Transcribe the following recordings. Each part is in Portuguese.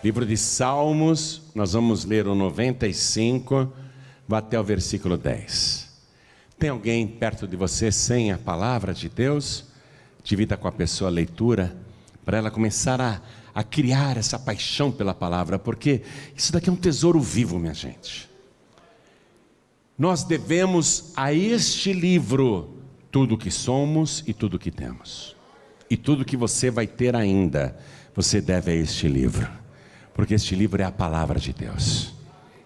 Livro de Salmos, nós vamos ler o 95, vai até o versículo 10. Tem alguém perto de você sem a palavra de Deus? Divida com a pessoa a leitura, para ela começar a criar essa paixão pela palavra, porque isso daqui é um tesouro vivo, minha gente. Nós devemos a este livro tudo o que somos e tudo o que temos. E tudo que você vai ter ainda, você deve a este livro. Porque este livro é a palavra de Deus.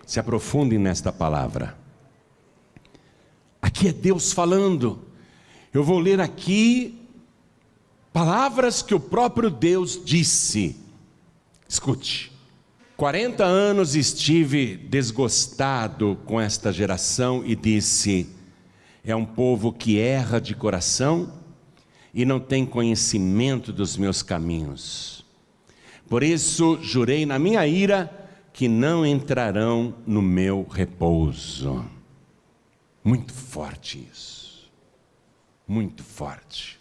Se aprofunde nesta palavra. Aqui é Deus falando. Eu vou ler aqui palavras que o próprio Deus disse. Escute. 40 anos estive desgostado com esta geração e disse: é um povo que erra de coração e não tem conhecimento dos meus caminhos. Por isso jurei na minha ira que não entrarão no meu repouso. Muito forte isso. Muito forte.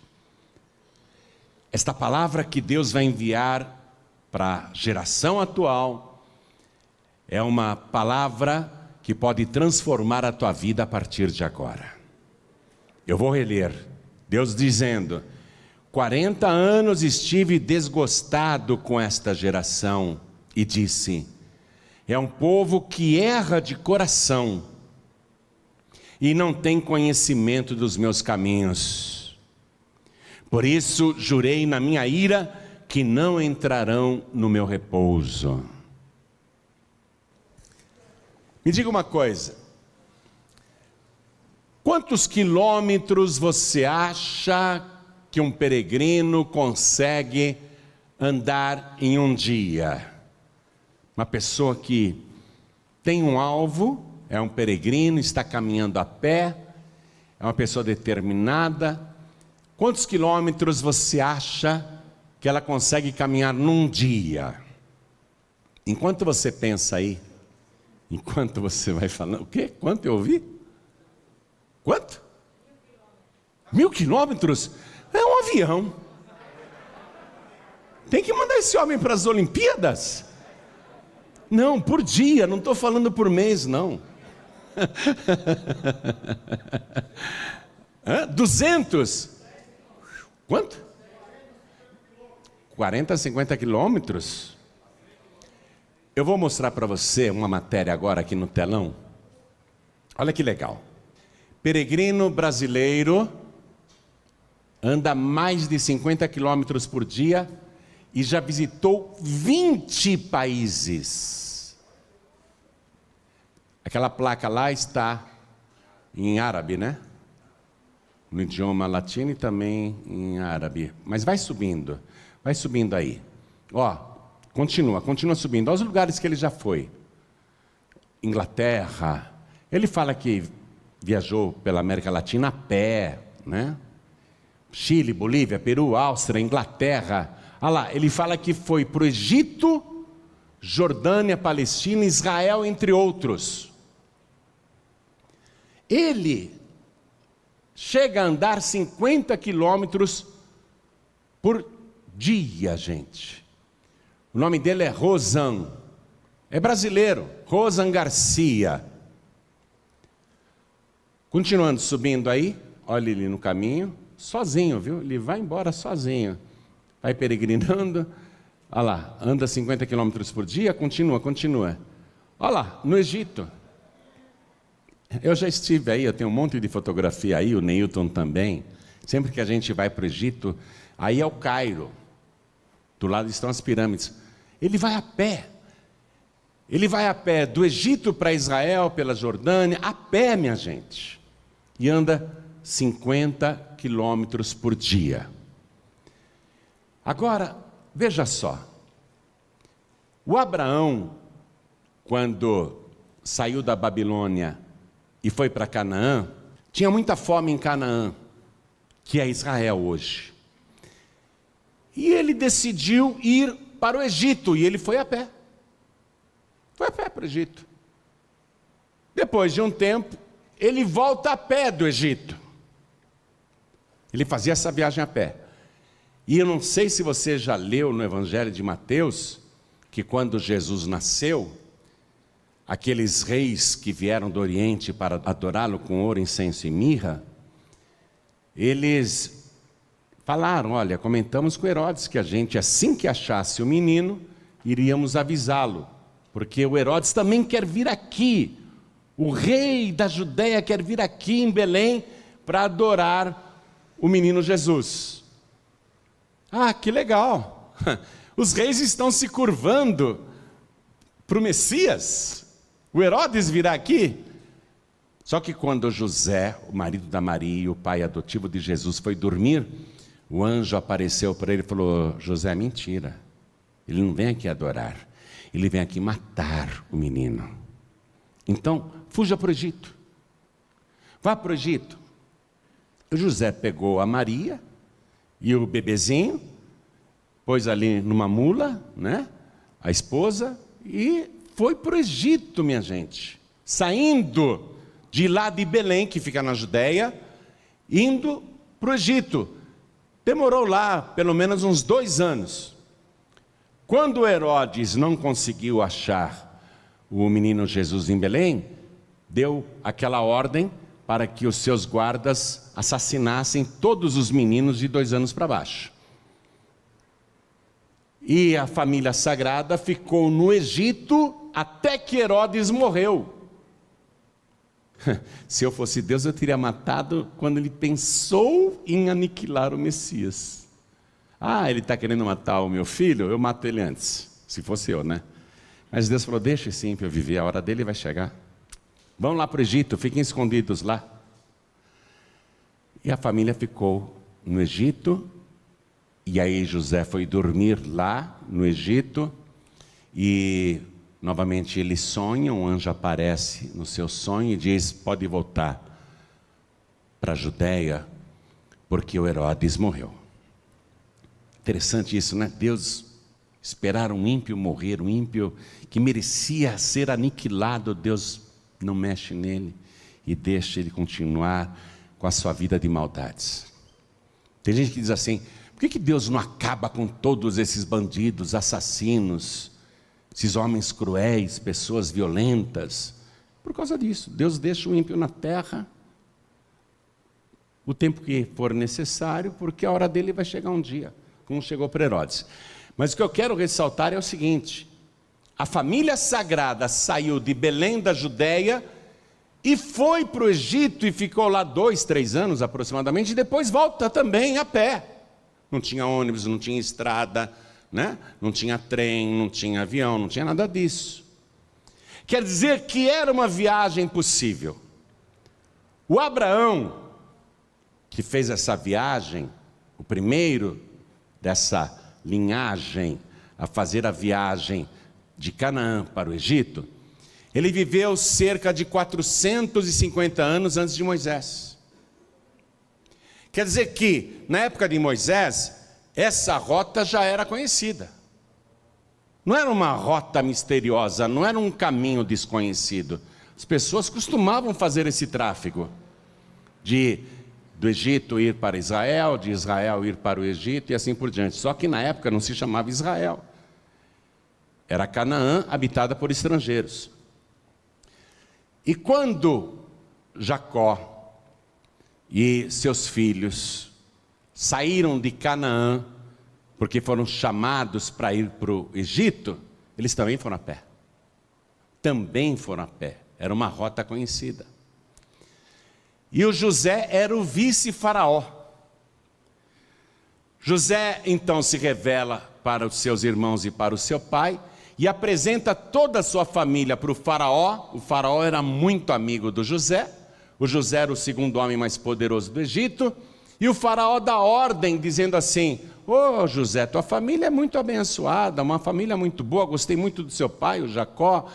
Esta palavra que Deus vai enviar para a geração atual é uma palavra que pode transformar a tua vida a partir de agora. Eu vou reler. Deus dizendo: 40 anos estive desgostado com esta geração e disse: é um povo que erra de coração e não tem conhecimento dos meus caminhos. Por isso jurei na minha ira que não entrarão no meu repouso. Me diga uma coisa. Quantos quilômetros você acha que um peregrino consegue andar em um dia? Uma pessoa que tem um alvo, é um peregrino, está caminhando a pé, é uma pessoa determinada. Quantos quilômetros você acha que ela consegue caminhar num dia? Enquanto você pensa aí, enquanto você vai falando, o quê? Quanto eu ouvi? Quanto? 1000 quilômetros? É um avião. Tem que mandar esse homem para as Olimpíadas? Não, por dia, não estou falando por mês, não. 200? Quanto? 40, 50 quilômetros? Eu vou mostrar para você uma matéria agora aqui no telão. Olha que legal. Peregrino brasileiro anda mais de 50 quilômetros por dia e já visitou 20 países. Aquela placa lá está em árabe, né? No idioma latino e também em árabe. Mas vai subindo aí. Ó, continua subindo. Olha os lugares que ele já foi. Inglaterra. Ele fala que viajou pela América Latina a pé, né? Chile, Bolívia, Peru, Áustria, Inglaterra. Olha lá, ele fala que foi para o Egito, Jordânia, Palestina, Israel, entre outros. Ele chega a andar 50 quilômetros por dia, gente. O nome dele é Rosan. É brasileiro, Rosan Garcia. Continuando subindo aí, olha ele no caminho, sozinho, viu? Ele vai embora sozinho. Vai peregrinando, olha lá, anda 50 quilômetros por dia, continua. Olha lá, no Egito. Eu já estive aí, eu tenho um monte de fotografia aí, o Neilton também. Sempre que a gente vai para o Egito, aí é o Cairo. Do lado estão as pirâmides. Ele vai a pé. Ele vai a pé do Egito para Israel, pela Jordânia, a pé, minha gente. E anda 50 quilômetros por dia. Agora, veja só. O Abraão, quando saiu da Babilônia e foi para Canaã, tinha muita fome em Canaã, que é Israel hoje. E ele decidiu ir para o Egito, e ele foi a pé. Foi a pé para o Egito. Depois de um tempo, ele volta a pé do Egito. Ele fazia essa viagem a pé. E eu não sei se você já leu no Evangelho de Mateus, que quando Jesus nasceu, aqueles reis que vieram do Oriente para adorá-lo com ouro, incenso e mirra, eles falaram, olha, comentamos com Herodes que a gente, assim que achasse o menino, iríamos avisá-lo, porque o Herodes também quer vir aqui, o rei da Judéia quer vir aqui em Belém para adorar o menino Jesus. Ah, que legal! Os reis estão se curvando para o Messias. O Herodes virá aqui. Só que quando José, o marido da Maria e o pai adotivo de Jesus, foi dormir, o anjo apareceu para ele e falou, José, mentira. Ele não vem aqui adorar. Ele vem aqui matar o menino. Então, fuja para o Egito. Vá para o Egito. O José pegou a Maria e o bebezinho, pôs ali numa mula, né? A esposa, e foi para o Egito, minha gente. Saindo de lá de Belém, que fica na Judéia, indo para o Egito. Demorou lá pelo menos uns 2 anos. Quando Herodes não conseguiu achar o menino Jesus em Belém, deu aquela ordem para que os seus guardas assassinassem todos os meninos de 2 anos para baixo. E a família sagrada ficou no Egito até que Herodes morreu. Se eu fosse Deus, eu teria matado quando ele pensou em aniquilar o Messias. Ah, ele está querendo matar o meu filho? Eu mato ele antes, se fosse eu, né? Mas Deus falou, deixa esse ímpio viver, a hora dele vai chegar. Vão lá para o Egito, fiquem escondidos lá. E a família ficou no Egito, e aí José foi dormir lá no Egito, e novamente ele sonha, um anjo aparece no seu sonho e diz, pode voltar para a Judéia, porque o Herodes morreu. Interessante isso, né? Deus esperar um ímpio morrer, um ímpio que merecia ser aniquilado, Deus não mexe nele e deixa ele continuar com a sua vida de maldades. Tem gente que diz assim, por que Deus não acaba com todos esses bandidos, assassinos, esses homens cruéis, pessoas violentas? Por causa disso, Deus deixa o ímpio na terra o tempo que for necessário, porque a hora dele vai chegar um dia, como chegou para Herodes. Mas o que eu quero ressaltar é o seguinte, a família sagrada saiu de Belém da Judéia e foi para o Egito e ficou lá 2, 3 anos aproximadamente, e depois volta também a pé. Não tinha ônibus, não tinha estrada, né? Não tinha trem, não tinha avião, não tinha nada disso. Quer dizer que era uma viagem possível. O Abraão, que fez essa viagem, o primeiro dessa linhagem a fazer a viagem de Canaã para o Egito, ele viveu cerca de 450 anos antes de Moisés. Quer dizer que, na época de Moisés, essa rota já era conhecida. Não era uma rota misteriosa, não era um caminho desconhecido. As pessoas costumavam fazer esse tráfego do Egito ir para Israel, de Israel ir para o Egito e assim por diante. Só que na época não se chamava Israel. Era Canaã, habitada por estrangeiros. E quando Jacó e seus filhos saíram de Canaã, porque foram chamados para ir para o Egito, eles também foram a pé. Também foram a pé. Era uma rota conhecida. E o José era o vice-faraó. José então se revela para os seus irmãos e para o seu pai e apresenta toda a sua família para o faraó. O faraó era muito amigo do José. O José era o segundo homem mais poderoso do Egito. E o faraó dá ordem dizendo assim: ô José, tua família é muito abençoada, uma família muito boa, gostei muito do seu pai, o Jacó.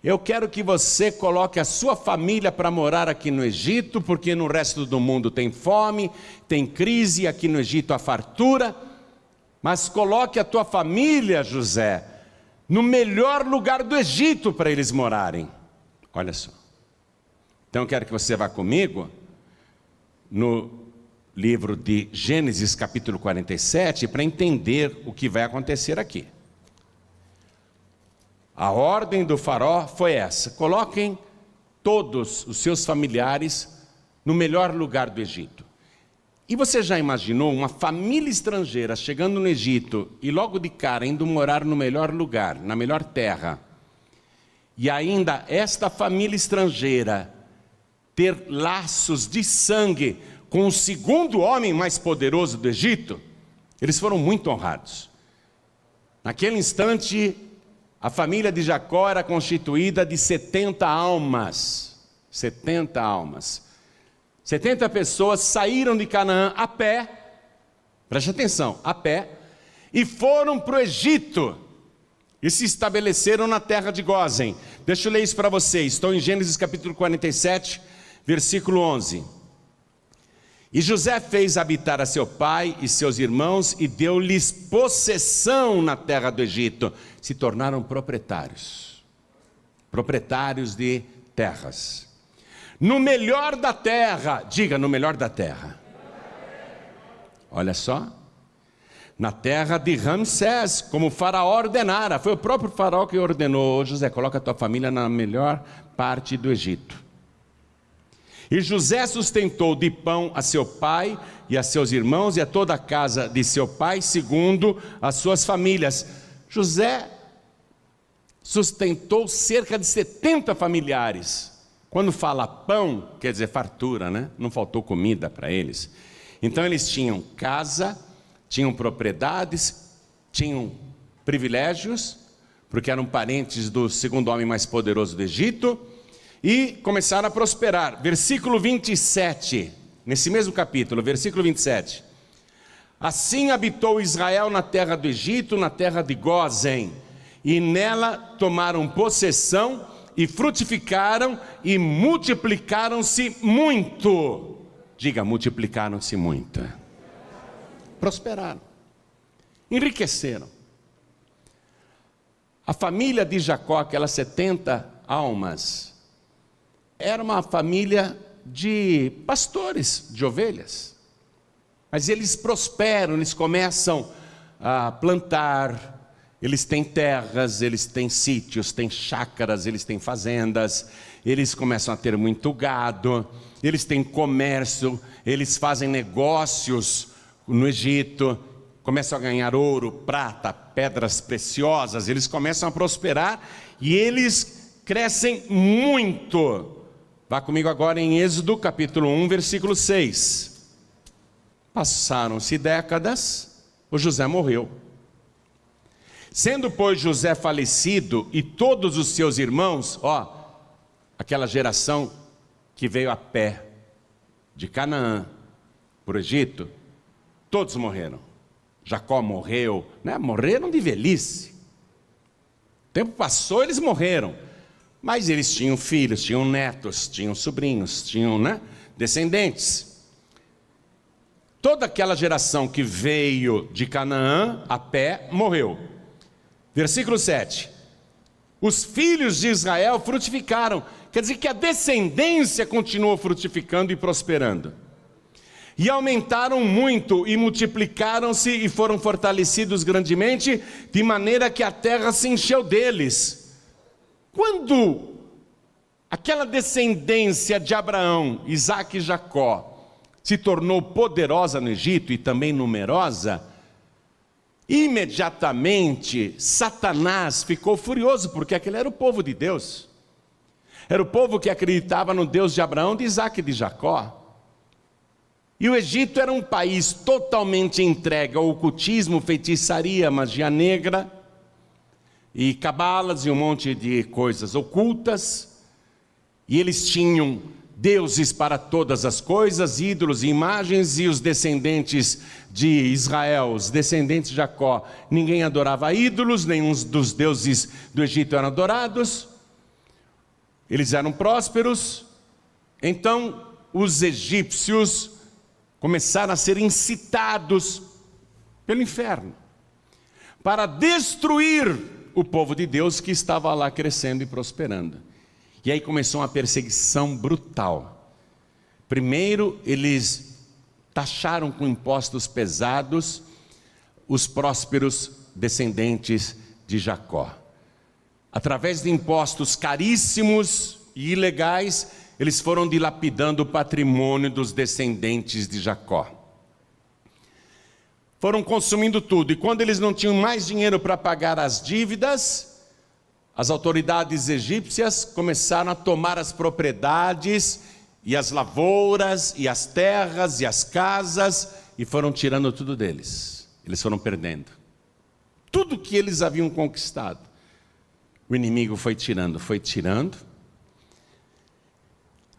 Eu quero que você coloque a sua família para morar aqui no Egito, porque no resto do mundo tem fome, tem crise, aqui no Egito há fartura. Mas coloque a tua família, José, no melhor lugar do Egito para eles morarem. Olha só. Então eu quero que você vá comigo no livro de Gênesis capítulo 47 para entender o que vai acontecer aqui. A ordem do faraó foi essa: coloquem todos os seus familiares no melhor lugar do Egito. E você já imaginou uma família estrangeira chegando no Egito e logo de cara indo morar no melhor lugar, na melhor terra, e ainda esta família estrangeira ter laços de sangue com o segundo homem mais poderoso do Egito? Eles foram muito honrados. Naquele instante, a família de Jacó era constituída de 70 almas. 70 almas. 70 pessoas saíram de Canaã a pé, preste atenção, a pé, e foram para o Egito, e se estabeleceram na terra de Gósen. Deixa eu ler isso para vocês, estou em Gênesis capítulo 47, versículo 11. E José fez habitar a seu pai e seus irmãos, e deu-lhes possessão na terra do Egito. Se tornaram proprietários de terras. No melhor da terra, diga, no melhor da terra. Olha só, na terra de Ramsés, como o faraó ordenara. Foi o próprio faraó que ordenou: José, coloca a tua família na melhor parte do Egito. E José sustentou de pão a seu pai e a seus irmãos e a toda a casa de seu pai, segundo as suas famílias. José sustentou cerca de 70 familiares. Quando fala pão, quer dizer fartura, né? Não faltou comida para eles. Então eles tinham casa, tinham propriedades, tinham privilégios, porque eram parentes do segundo homem mais poderoso do Egito, e começaram a prosperar. Versículo 27, nesse mesmo capítulo, versículo 27. Assim habitou Israel na terra do Egito, na terra de Gósen, e nela tomaram possessão, e frutificaram e multiplicaram-se muito. Diga, multiplicaram-se muito. Prosperaram, enriqueceram. A família de Jacó, aquelas 70 almas, era uma família de pastores de ovelhas. Mas eles prosperam, eles começam a plantar. Eles têm terras, eles têm sítios, têm chácaras, eles têm fazendas, eles começam a ter muito gado, eles têm comércio, eles fazem negócios no Egito, começam a ganhar ouro, prata, pedras preciosas, eles começam a prosperar e eles crescem muito. Vá comigo agora em Êxodo capítulo 1, versículo 6. Passaram-se décadas, o José morreu. Sendo, pois, José falecido e todos os seus irmãos, aquela geração que veio a pé de Canaã para o Egito, todos morreram. Jacó morreu, né? Morreram de velhice. O tempo passou, eles morreram. Mas eles tinham filhos, tinham netos, tinham sobrinhos, tinham, descendentes. Toda aquela geração que veio de Canaã a pé morreu. Versículo 7. Os filhos de Israel frutificaram. Quer dizer que a descendência continuou frutificando e prosperando. E aumentaram muito e multiplicaram-se e foram fortalecidos grandemente, de maneira que a terra se encheu deles. Quando aquela descendência de Abraão, Isaque e Jacó se tornou poderosa no Egito e também numerosa, imediatamente Satanás ficou furioso, porque aquele era o povo de Deus. Era o povo que acreditava no Deus de Abraão, de Isaque e de Jacó. E o Egito era um país totalmente entregue ao ocultismo, feitiçaria, magia negra, e cabalas e um monte de coisas ocultas. E eles tinham deuses para todas as coisas, ídolos e imagens, e os descendentes de Israel, os descendentes de Jacó, ninguém adorava ídolos, nenhum dos deuses do Egito eram adorados, eles eram prósperos. Então os egípcios começaram a ser incitados pelo inferno para destruir o povo de Deus que estava lá crescendo e prosperando. E aí começou uma perseguição brutal. Primeiro, eles taxaram com impostos pesados os prósperos descendentes de Jacó. através de impostos caríssimos e ilegais, eles foram dilapidando o patrimônio dos descendentes de Jacó. Foram consumindo tudo, e quando eles não tinham mais dinheiro para pagar as dívidas, as autoridades egípcias começaram a tomar as propriedades, e as lavouras, e as terras, e as casas, e foram tirando tudo deles. Eles foram perdendo tudo que eles haviam conquistado. O inimigo foi tirando,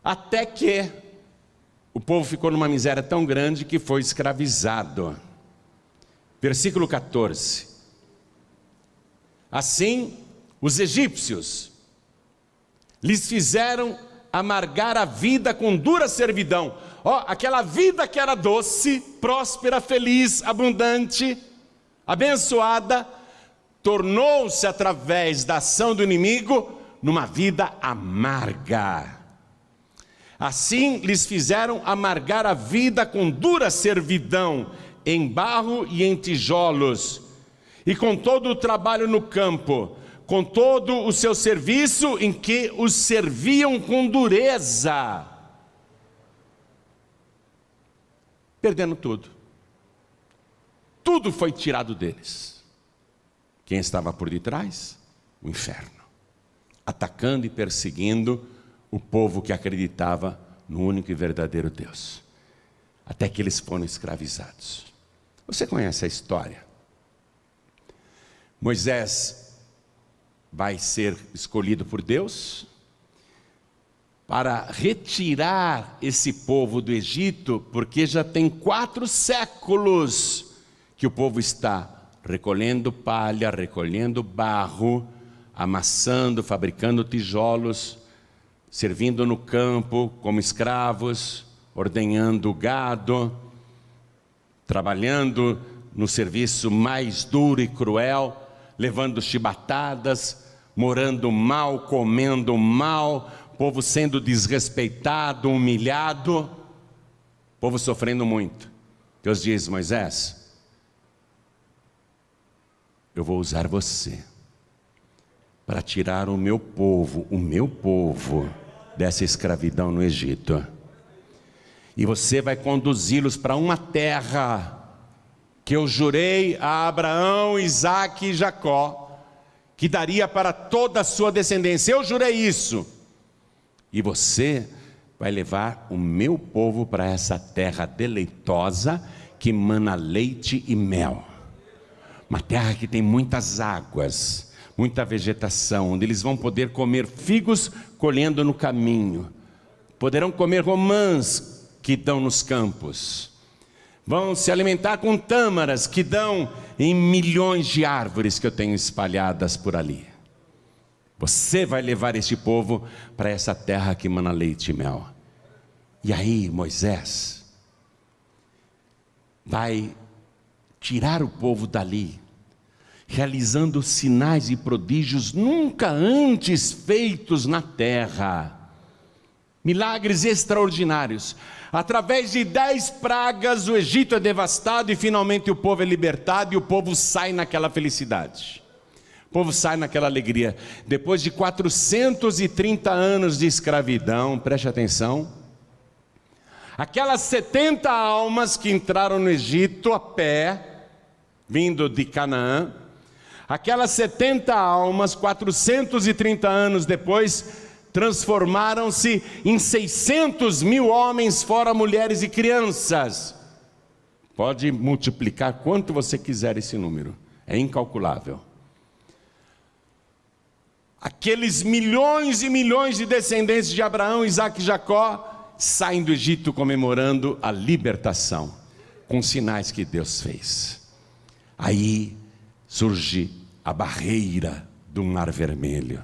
até que o povo ficou numa miséria tão grande que foi escravizado. Versículo 14. Assim, os egípcios lhes fizeram amargar a vida com dura servidão. Aquela vida que era doce, próspera, feliz, abundante, abençoada, tornou-se, através da ação do inimigo, numa vida amarga. Assim lhes fizeram amargar a vida com dura servidão, em barro e em tijolos, e com todo o trabalho no campo, com todo o seu serviço em que os serviam com dureza, perdendo tudo. Tudo foi tirado deles. Quem estava por detrás? O inferno, atacando e perseguindo o povo que acreditava no único e verdadeiro Deus, até que eles foram escravizados. Você conhece a história? Moisés vai ser escolhido por Deus para retirar esse povo do Egito, porque já tem 4 séculos que o povo está recolhendo palha, recolhendo barro, amassando, fabricando tijolos, servindo no campo como escravos, ordenhando gado, trabalhando no serviço mais duro e cruel, levando chibatadas, morando mal, comendo mal, povo sendo desrespeitado, humilhado, povo sofrendo muito. Deus diz: Moisés, eu vou usar você para tirar o meu povo dessa escravidão no Egito. E você vai conduzi-los para uma terra que eu jurei a Abraão, Isaque e Jacó, que daria para toda a sua descendência. Eu jurei isso. E você vai levar o meu povo para essa terra deleitosa que mana leite e mel. Uma terra que tem muitas águas, muita vegetação, onde eles vão poder comer figos colhendo no caminho. Poderão comer romãs que dão nos campos. Vão se alimentar com tâmaras que dão em milhões de árvores que eu tenho espalhadas por ali. Você vai levar este povo para essa terra que mana leite e mel. E aí Moisés vai tirar o povo dali, realizando sinais e prodígios nunca antes feitos na terra. Milagres extraordinários. Através de 10 pragas o Egito é devastado e finalmente o povo é libertado e o povo sai naquela felicidade. O povo sai naquela alegria. Depois de 430 anos de escravidão, preste atenção, aquelas 70 almas que entraram no Egito a pé, vindo de Canaã, aquelas 70 almas, 430 anos depois, transformaram-se em 600 mil homens, fora mulheres e crianças. Pode multiplicar quanto você quiser esse número, é incalculável. Aqueles milhões e milhões de descendentes de Abraão, Isaque e Jacó saem do Egito comemorando a libertação, com sinais que Deus fez. Aí surge a barreira do Mar Vermelho.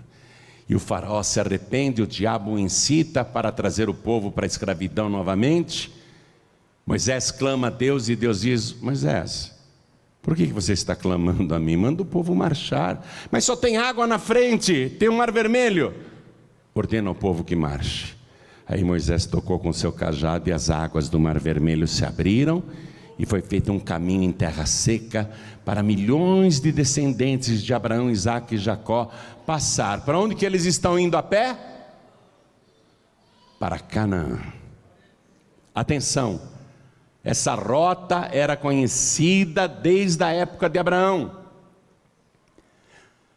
E o faraó se arrepende, o diabo o incita para trazer o povo para a escravidão novamente. Moisés clama a Deus e Deus diz: Moisés, por que você está clamando a mim? Manda o povo marchar. Mas só tem água na frente, tem um Mar Vermelho. Ordena ao povo que marche. Aí Moisés tocou com seu cajado e as águas do Mar Vermelho se abriram e foi feito um caminho em terra seca para milhões de descendentes de Abraão, Isaque e Jacó passar. Para onde que eles estão indo a pé? Para Canaã. Atenção, essa rota era conhecida desde a época de Abraão.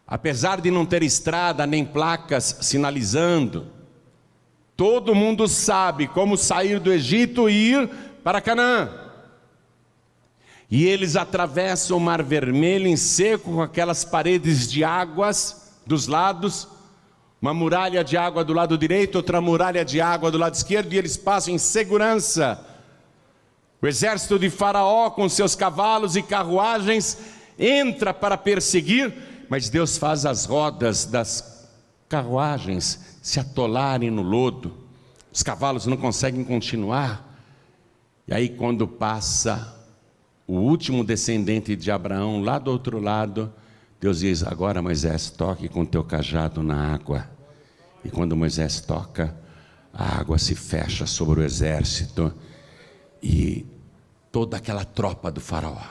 Apesar de não ter estrada nem placas sinalizando, todo mundo sabe como sair do Egito e ir para Canaã. E eles atravessam o Mar Vermelho em seco, com aquelas paredes de águas dos lados, uma muralha de água do lado direito, outra muralha de água do lado esquerdo, e eles passam em segurança. O exército de Faraó, com seus cavalos e carruagens, entra para perseguir, mas Deus faz as rodas das carruagens se atolarem no lodo. Os cavalos não conseguem continuar. E aí, quando passa o último descendente de Abraão lá do outro lado, Deus diz: agora, Moisés, toque com teu cajado na água. E quando Moisés toca, a água se fecha sobre o exército, e toda aquela tropa do Faraó,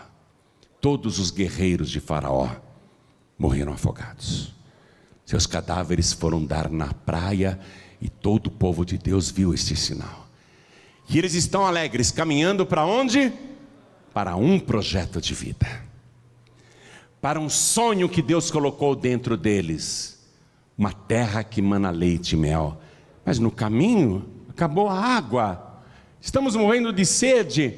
todos os guerreiros de Faraó morreram afogados. Seus cadáveres foram dar na praia, e todo o povo de Deus viu este sinal. E eles estão alegres, caminhando para onde? Para um projeto de vida, para um sonho que Deus colocou dentro deles, uma terra que mana leite e mel. Mas no caminho, acabou a água, estamos morrendo de sede.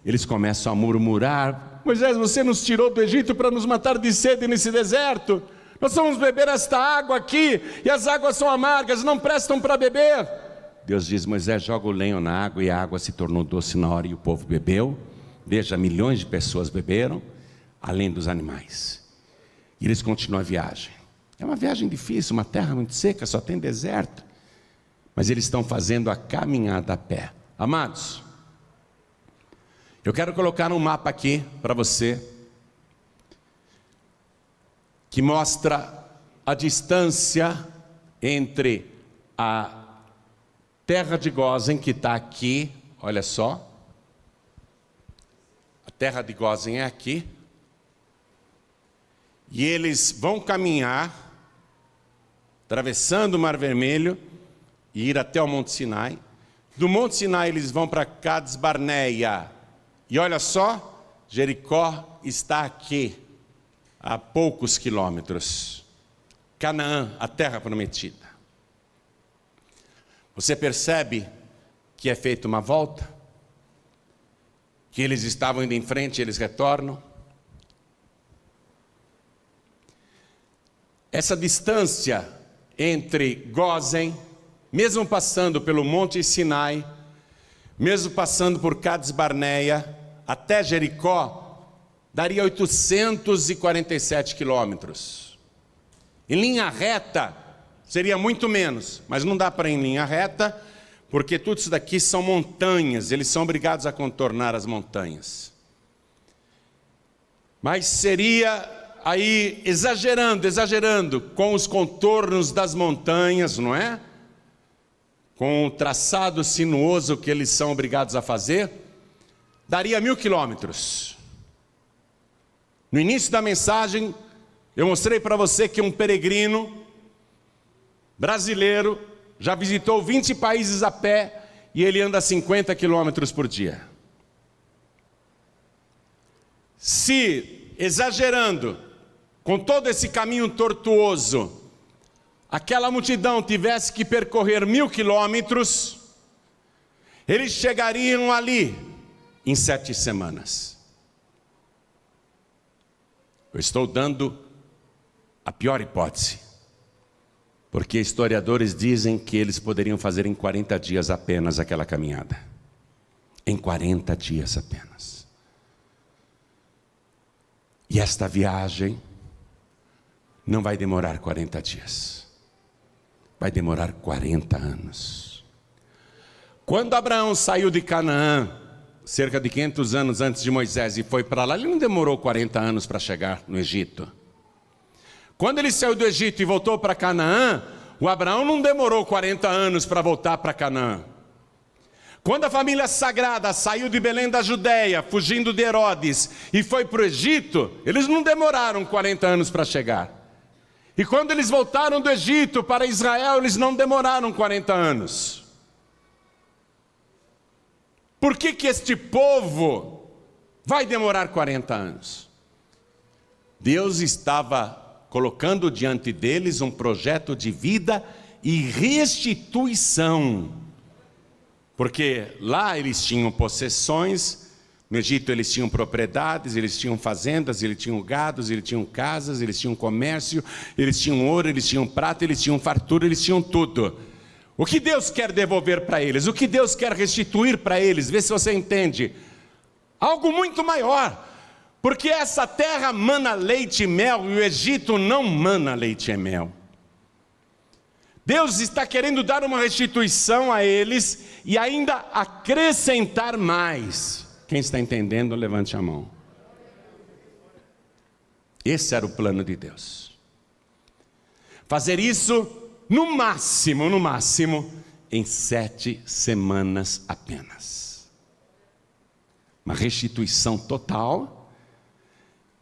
Eles começam a murmurar: Moisés, você nos tirou do Egito para nos matar de sede nesse deserto. Nós vamos beber esta água aqui, e as águas são amargas, não prestam para beber. Deus diz: Moisés, joga o lenho na água, e a água se tornou doce na hora, e o povo bebeu. Veja, milhões de pessoas beberam, além dos animais. E eles continuam a viagem. É uma viagem difícil, uma terra muito seca, só tem deserto. Mas eles estão fazendo a caminhada a pé. Amados, eu quero colocar um mapa aqui para você, que mostra a distância entre a terra de Gósen, que está aqui, olha só. A terra de Gósen é aqui. E eles vão caminhar, atravessando o Mar Vermelho, e ir até o Monte Sinai. Do Monte Sinai eles vão para Cades Barneia. E olha só, Jericó está aqui, a poucos quilômetros. Canaã, a terra prometida. Você percebe que é feita uma volta? Que eles estavam indo em frente e eles retornam? Essa distância entre Gósen, mesmo passando pelo Monte Sinai, mesmo passando por Cades Barneia, até Jericó, daria 847 quilômetros. Em linha reta, seria muito menos, mas não dá para ir em linha reta, porque tudo isso daqui são montanhas, eles são obrigados a contornar as montanhas. Mas seria aí exagerando com os contornos das montanhas, não é? Com o traçado sinuoso que eles são obrigados a fazer, daria 1000 quilômetros. No início da mensagem, eu mostrei para você que um peregrino brasileiro já visitou 20 países a pé, e ele anda 50 quilômetros por dia. Se, exagerando, com todo esse caminho tortuoso, aquela multidão tivesse que percorrer 1000 quilômetros, eles chegariam ali em 7 semanas. Eu estou dando a pior hipótese, porque historiadores dizem que eles poderiam fazer em 40 dias apenas aquela caminhada. Em 40 dias apenas. E esta viagem não vai demorar 40 dias. Vai demorar 40 anos. Quando Abraão saiu de Canaã, cerca de 500 anos antes de Moisés, e foi para lá, ele não demorou 40 anos para chegar no Egito. Quando ele saiu do Egito e voltou para Canaã, o Abraão não demorou 40 anos para voltar para Canaã. Quando a família sagrada saiu de Belém da Judéia, fugindo de Herodes, e foi para o Egito, eles não demoraram 40 anos para chegar. E quando eles voltaram do Egito para Israel, eles não demoraram 40 anos. Por que que este povo vai demorar 40 anos? Deus estava colocando diante deles um projeto de vida e restituição. Porque lá eles tinham possessões, no Egito eles tinham propriedades, eles tinham fazendas, eles tinham gados, eles tinham casas, eles tinham comércio, eles tinham ouro, eles tinham prata, eles tinham fartura, eles tinham tudo. O que Deus quer devolver para eles? O que Deus quer restituir para eles? Vê se você entende. Algo muito maior. Porque essa terra mana leite e mel e o Egito não mana leite e mel. Deus está querendo dar uma restituição a eles e ainda acrescentar mais. Quem está entendendo, levante a mão. Esse era o plano de Deus. Fazer isso no máximo, em 7 semanas apenas. Uma restituição total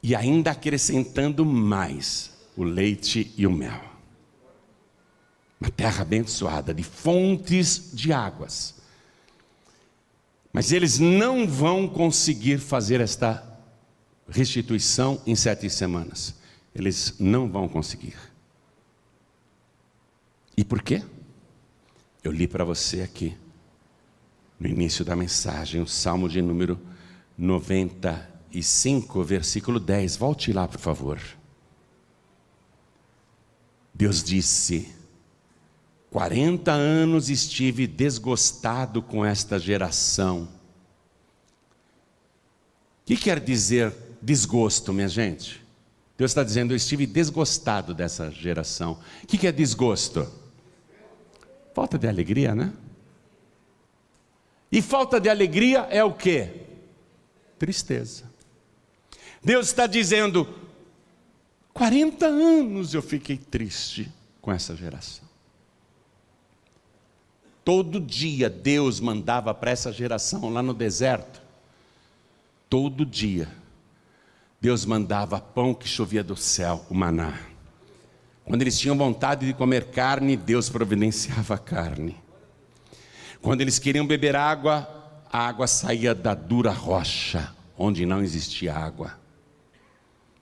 e ainda acrescentando mais o leite e o mel. Uma terra abençoada, de fontes de águas. Mas eles não vão conseguir fazer esta restituição em 7 semanas. Eles não vão conseguir. E por quê? Eu li para você aqui, no início da mensagem, o Salmo de número 95, versículo 10. Volte lá, por favor. Deus disse: 40 anos estive desgostado com esta geração. O que quer dizer desgosto, minha gente? Deus está dizendo: eu estive desgostado dessa geração. O que é desgosto? Falta de alegria, né? E falta de alegria é o quê? Tristeza. Deus está dizendo: 40 anos eu fiquei triste com essa geração. Todo dia Deus mandava para essa geração lá no deserto. Todo dia Deus mandava pão que chovia do céu, o maná. Quando eles tinham vontade de comer carne, Deus providenciava a carne. Quando eles queriam beber água, a água saía da dura rocha, onde não existia água.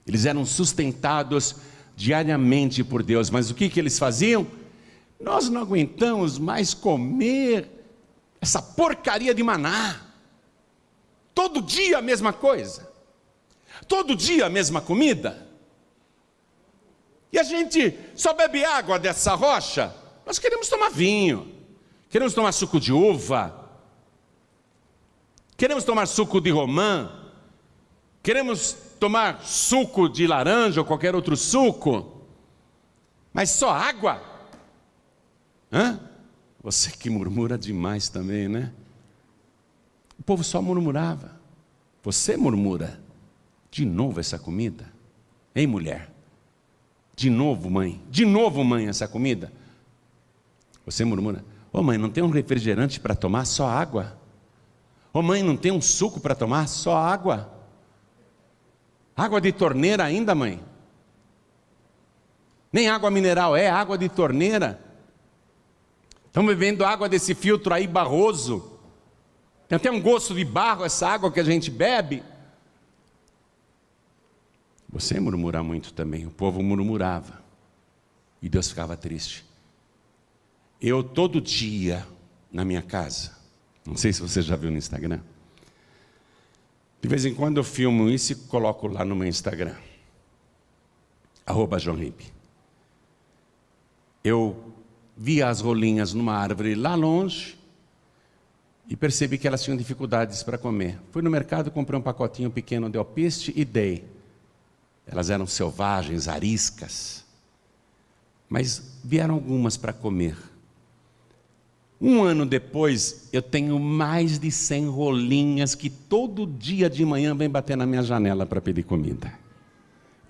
Eles eram sustentados diariamente por Deus, mas o que eles faziam? Nós não aguentamos mais comer essa porcaria de maná. Todo dia a mesma coisa. Todo dia a mesma comida. E a gente só bebe água dessa rocha. Nós queremos tomar vinho. Queremos tomar suco de uva. Queremos tomar suco de romã. Queremos tomar suco de laranja ou qualquer outro suco. Mas só água? Hã? Você que murmura demais também, né? O povo só murmurava. Você murmura. De novo essa comida? Ei, mulher? De novo, mãe? De novo, mãe, essa comida? Você murmura. Ô, mãe, não tem um refrigerante para tomar? Só água? Ô, mãe, não tem um suco para tomar? Só água? Água de torneira ainda, mãe? Nem água mineral, é água de torneira. Estamos bebendo água desse filtro aí barroso. Tem até um gosto de barro essa água que a gente bebe. Você murmura muito também. O povo murmurava. E Deus ficava triste. Eu todo dia na minha casa, não sei se você já viu no Instagram, de vez em quando eu filmo isso e coloco lá no meu Instagram, @JoãoRibe. Eu vi as rolinhas numa árvore lá longe e percebi que elas tinham dificuldades para comer. Fui no mercado, comprei um pacotinho pequeno de alpiste e dei. Elas eram selvagens, ariscas, mas vieram algumas para comer. Um ano depois, eu tenho mais de 100 rolinhas que todo dia de manhã vem bater na minha janela para pedir comida.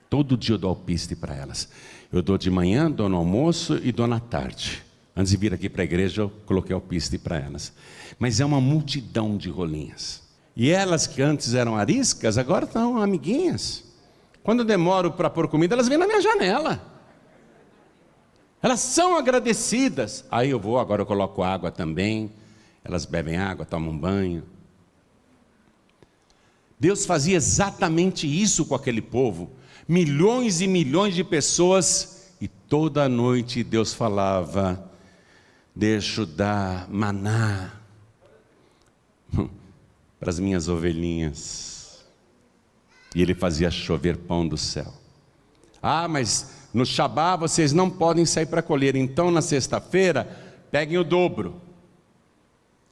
Todo dia eu dou alpiste para elas. Eu dou de manhã, dou no almoço e dou na tarde. Antes de vir aqui para a igreja, eu coloquei alpiste para elas. Mas é uma multidão de rolinhas. E elas que antes eram ariscas, agora estão amiguinhas. Quando eu demoro para pôr comida, elas vêm na minha janela. Elas são agradecidas. Aí eu vou, agora eu coloco água também. Elas bebem água, tomam banho. Deus fazia exatamente isso com aquele povo. Milhões e milhões de pessoas. E toda noite Deus falava: deixa eu dar maná para as minhas ovelhinhas. E Ele fazia chover pão do céu. Ah, mas no Shabá vocês não podem sair para colher, então na sexta-feira peguem o dobro.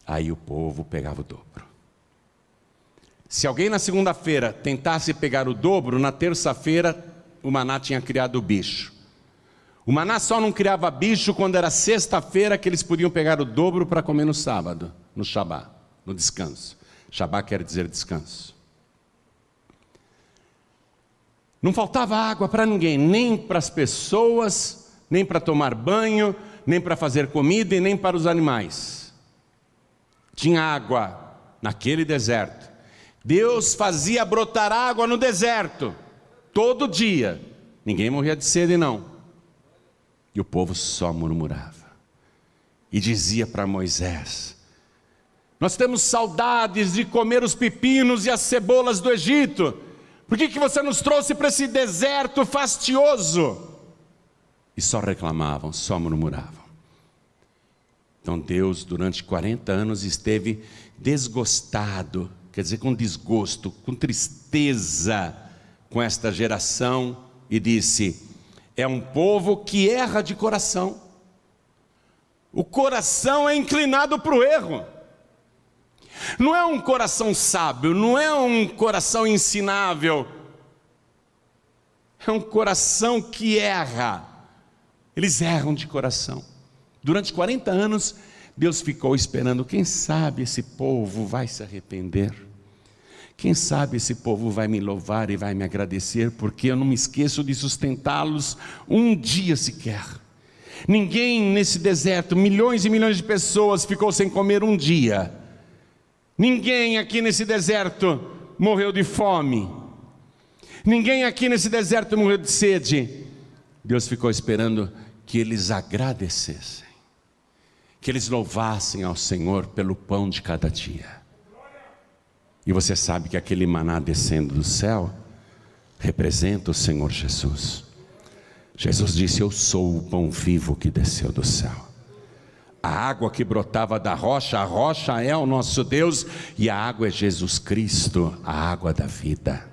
Aí o povo pegava o dobro. Se alguém na segunda-feira tentasse pegar o dobro, na terça-feira o maná tinha criado o bicho. O maná só não criava bicho quando era sexta-feira, que eles podiam pegar o dobro para comer no sábado, no Shabá, no descanso. Shabá quer dizer descanso. Não faltava água para ninguém, nem para as pessoas, nem para tomar banho, nem para fazer comida e nem para os animais. Tinha água naquele deserto. Deus fazia brotar água no deserto, todo dia. Ninguém morria de sede não. E o povo só murmurava. E dizia para Moisés: nós temos saudades de comer os pepinos e as cebolas do Egito. Por que você nos trouxe para esse deserto fastioso? E só reclamavam, só murmuravam. Então Deus, durante 40 anos, esteve desgostado, quer dizer, com desgosto, com tristeza com esta geração, e disse: é um povo que erra de coração. O coração é inclinado para o erro. Não é um coração sábio, não é um coração ensinável. É um coração que erra. Eles erram de coração. Durante 40 anos, Deus ficou esperando. Quem sabe esse povo vai se arrepender? Quem sabe esse povo vai me louvar e vai me agradecer, porque eu não me esqueço de sustentá-los um dia sequer. Ninguém nesse deserto, milhões e milhões de pessoas, ficou sem comer um dia. Ninguém aqui nesse deserto morreu de fome. Ninguém aqui nesse deserto morreu de sede. Deus ficou esperando que eles agradecessem, que eles louvassem ao Senhor pelo pão de cada dia. E você sabe que aquele maná descendo do céu representa o Senhor Jesus. Jesus disse: eu sou o pão vivo que desceu do céu. A água que brotava da rocha, a rocha é o nosso Deus, e a água é Jesus Cristo, a água da vida.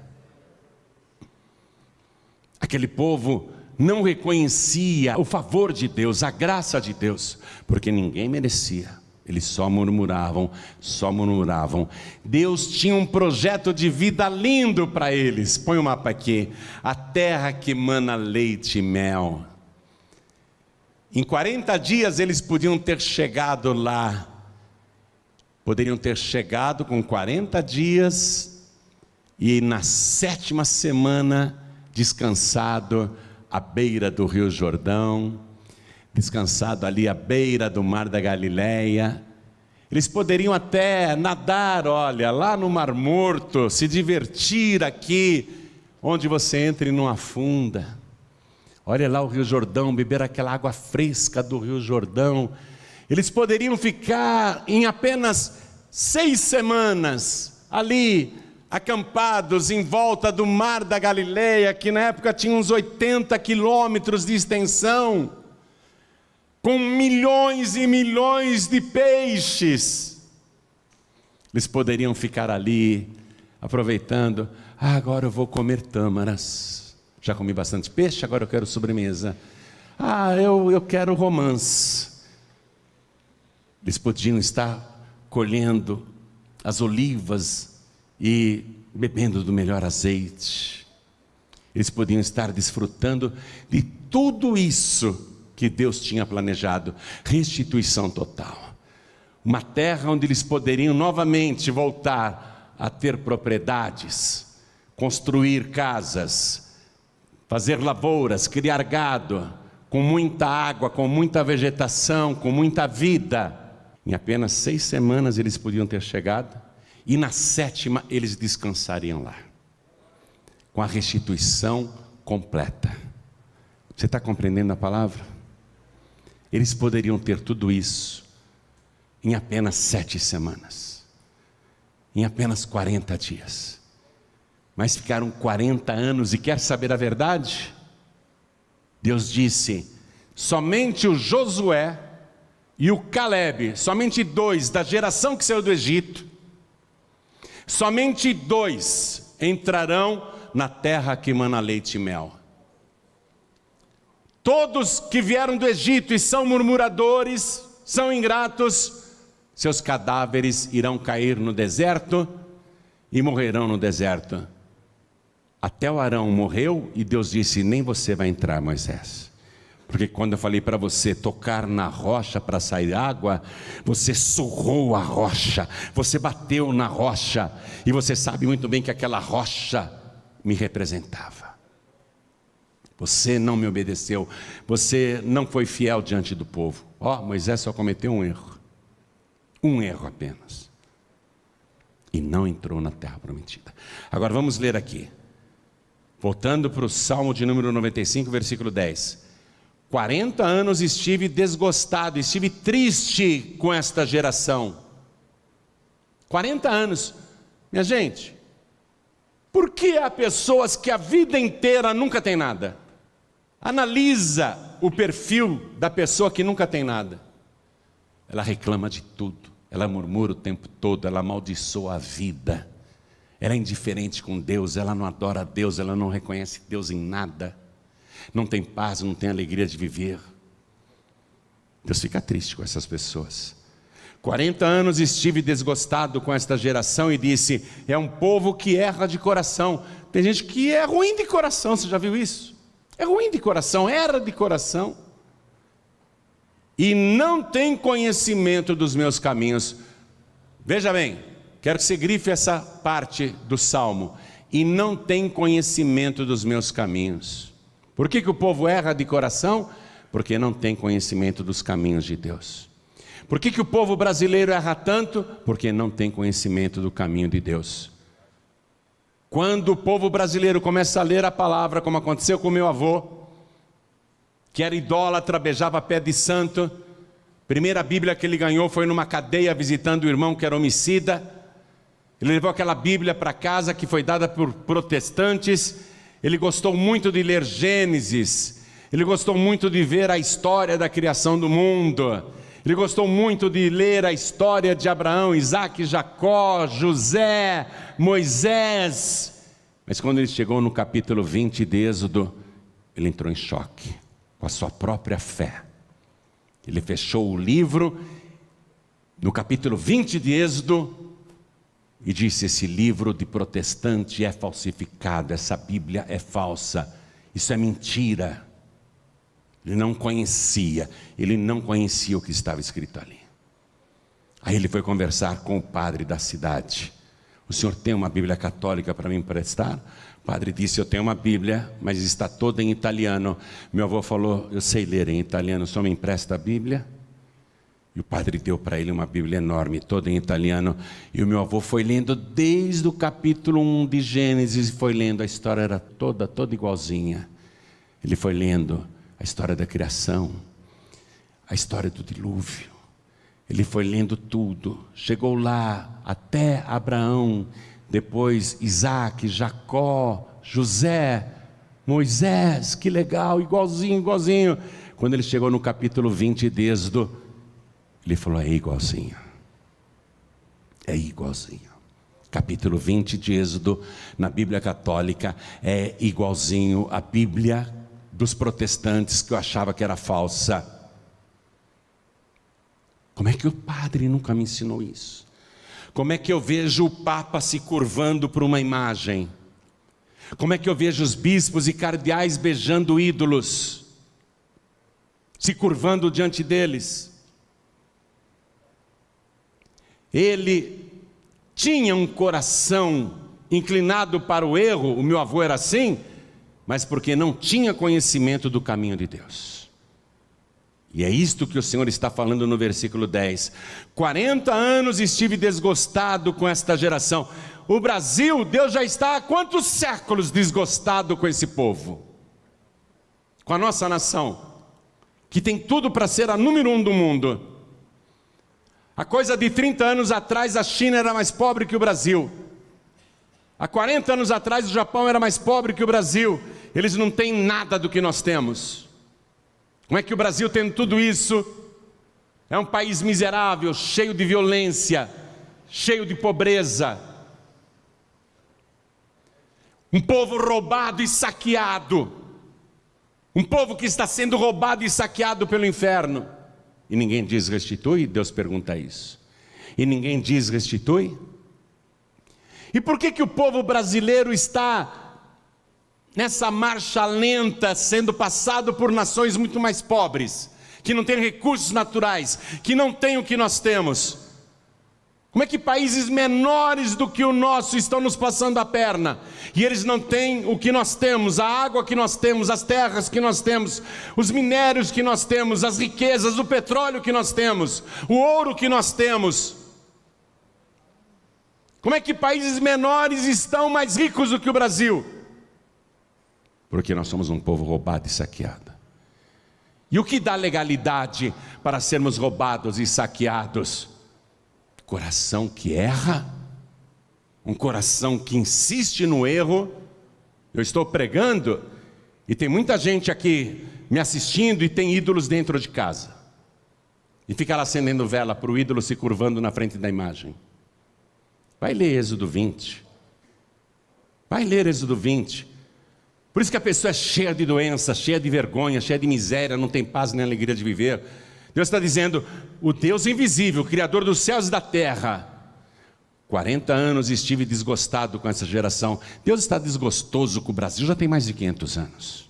Aquele povo não reconhecia o favor de Deus, a graça de Deus, porque ninguém merecia. Eles só murmuravam, só murmuravam. Deus tinha um projeto de vida lindo para eles. Põe o mapa aqui. A terra que mana leite e mel. Em 40 dias eles podiam ter chegado lá. Poderiam ter chegado com 40 dias e na 7ª semana descansado à beira do Rio Jordão, descansado ali à beira do Mar da Galileia. Eles poderiam até nadar, olha, lá no Mar Morto, se divertir aqui, onde você entra e não afunda. Olha lá o Rio Jordão, beber aquela água fresca do Rio Jordão. Eles poderiam ficar em apenas 6 semanas ali, acampados em volta do Mar da Galileia, que na época tinha uns 80 quilômetros de extensão, com milhões e milhões de peixes. Eles poderiam ficar ali, aproveitando. Agora eu vou comer tâmaras. Já comi bastante peixe, agora eu quero sobremesa. Eu quero romance. Eles podiam estar colhendo as olivas e bebendo do melhor azeite. Eles podiam estar desfrutando de tudo isso que Deus tinha planejado. Restituição total. Uma terra onde eles poderiam novamente voltar a ter propriedades, construir casas, fazer lavouras, criar gado, com muita água, com muita vegetação, com muita vida. Em apenas 6 semanas eles podiam ter chegado, e na 7ª eles descansariam lá, com a restituição completa. Você está compreendendo a palavra? Eles poderiam ter tudo isso em apenas 7 semanas, em apenas 40 dias. Mas ficaram 40 anos, e quer saber a verdade? Deus disse: somente o Josué e o Calebe, somente 2 da geração que saiu do Egito, somente 2 entrarão na terra que mana leite e mel. Todos que vieram do Egito e são murmuradores, são ingratos, seus cadáveres irão cair no deserto e morrerão no deserto. Até o Arão morreu e Deus disse: nem você vai entrar, Moisés. Porque quando eu falei para você tocar na rocha para sair água, você surrou a rocha, você bateu na rocha, e você sabe muito bem que aquela rocha me representava. Você não me obedeceu, você não foi fiel diante do povo. Moisés só cometeu um erro apenas, e não entrou na terra prometida. Agora vamos ler aqui, voltando para o Salmo de número 95, versículo 10. 40 anos estive desgostado, estive triste com esta geração. 40 anos, minha gente. Por que há pessoas que a vida inteira nunca tem nada? Analisa o perfil da pessoa que nunca tem nada. Ela reclama de tudo, ela murmura o tempo todo, ela amaldiçoa a vida, ela é indiferente com Deus, ela não adora a Deus, ela não reconhece Deus em nada, não tem paz, não tem alegria de viver. Deus fica triste com essas pessoas. 40 anos estive desgostado com esta geração, e disse: é um povo que erra de coração. Tem gente que é ruim de coração, você já viu isso? É ruim de coração, erra de coração, e não tem conhecimento dos meus caminhos. Veja bem, quero que você grife essa parte do Salmo: e não tem conhecimento dos meus caminhos. Por que o povo erra de coração? Porque não tem conhecimento dos caminhos de Deus. Por que o povo brasileiro erra tanto? Porque não tem conhecimento do caminho de Deus. Quando o povo brasileiro começa a ler a palavra, como aconteceu com meu avô, que era idólatra, beijava pé de santo, primeira Bíblia que ele ganhou foi numa cadeia, visitando o irmão que era homicida. Ele levou aquela Bíblia para casa, que foi dada por protestantes. Ele gostou muito de ler Gênesis, ele gostou muito de ver a história da criação do mundo, ele gostou muito de ler a história de Abraão, Isaac, Jacó, José, Moisés. Mas quando ele chegou no capítulo 20 de Êxodo, ele entrou em choque com a sua própria fé. Ele fechou o livro no capítulo 20 de Êxodo e disse: esse livro de protestante é falsificado, essa Bíblia é falsa, isso é mentira. Ele não conhecia o que estava escrito ali. Aí ele foi conversar com o padre da cidade. O senhor tem uma Bíblia católica para me emprestar? O padre disse: eu tenho uma Bíblia, mas está toda em italiano. Meu avô falou: eu sei ler em italiano, só me empresta a Bíblia? E o padre deu para ele uma Bíblia enorme, toda em italiano. E o meu avô foi lendo desde o capítulo 1 de Gênesis, e foi lendo, a história era toda igualzinha. Ele foi lendo a história da criação, a história do dilúvio. Ele foi lendo tudo, chegou lá até Abraão, depois Isaac, Jacó, José, Moisés. Que legal, igualzinho. Quando ele chegou no capítulo 20 de Êxodo, ele falou: é igualzinho. Capítulo 20 de Êxodo, na Bíblia católica, é igualzinho à Bíblia dos protestantes, que eu achava que era falsa. Como é que o padre nunca me ensinou isso? Como é que eu vejo o Papa se curvando para uma imagem? Como é que eu vejo os bispos e cardeais beijando ídolos, se curvando diante deles? Ele tinha um coração inclinado para o erro, o meu avô era assim, mas porque não tinha conhecimento do caminho de Deus. E é isto que o Senhor está falando no versículo 10. 40 anos estive desgostado com esta geração. O Brasil, Deus já está há quantos séculos desgostado com esse povo? Com a nossa nação, que tem tudo para ser a número 1 do mundo. Há coisa de 30 anos atrás, a China era mais pobre que o Brasil. Há 40 anos atrás, o Japão era mais pobre que o Brasil. Eles não têm nada do que nós temos. Como é que o Brasil, tendo tudo isso, é um país miserável, cheio de violência, cheio de pobreza? Um povo roubado e saqueado. Um povo que está sendo roubado e saqueado pelo inferno. E ninguém diz restitui? Deus pergunta isso. E ninguém diz restitui? E por que o povo brasileiro está nessa marcha lenta, sendo passado por nações muito mais pobres, que não têm recursos naturais, que não têm o que nós temos? Como é que países menores do que o nosso estão nos passando a perna, e eles não têm o que nós temos, a água que nós temos, as terras que nós temos, os minérios que nós temos, as riquezas, o petróleo que nós temos, o ouro que nós temos? Como é que países menores estão mais ricos do que o Brasil? Porque nós somos um povo roubado e saqueado. E o que dá legalidade para sermos roubados e saqueados? Coração que erra, um coração que insiste no erro. Eu estou pregando e tem muita gente aqui me assistindo e tem ídolos dentro de casa. E fica lá acendendo vela para o ídolo se curvando na frente da imagem. Vai ler Êxodo 20. Vai ler Êxodo 20. Por isso que a pessoa é cheia de doença, cheia de vergonha, cheia de miséria, não tem paz nem alegria de viver. Deus está dizendo, o Deus invisível, Criador dos céus e da terra, 40 anos estive desgostado com essa geração. Deus está desgostoso com o Brasil, já tem mais de 500 anos.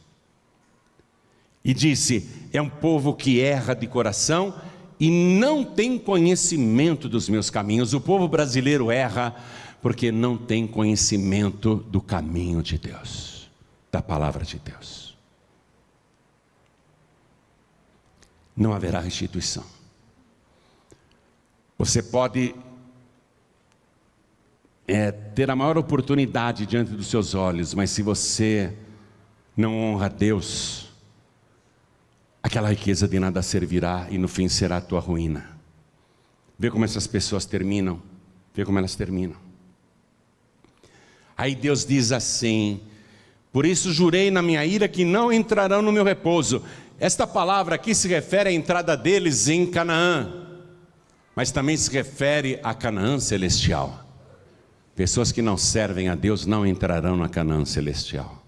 E disse, é um povo que erra de coração e não tem conhecimento dos meus caminhos. O povo brasileiro erra porque não tem conhecimento do caminho de Deus, da palavra de Deus. Não haverá restituição. Você pode ter a maior oportunidade diante dos seus olhos, mas se você não honra Deus, aquela riqueza de nada servirá e no fim será a tua ruína. Vê como essas pessoas terminam. Vê como elas terminam. Aí Deus diz assim, por isso jurei na minha ira que não entrarão no meu repouso. Esta palavra aqui se refere à entrada deles em Canaã, mas também se refere a Canaã celestial. Pessoas que não servem a Deus não entrarão na Canaã celestial.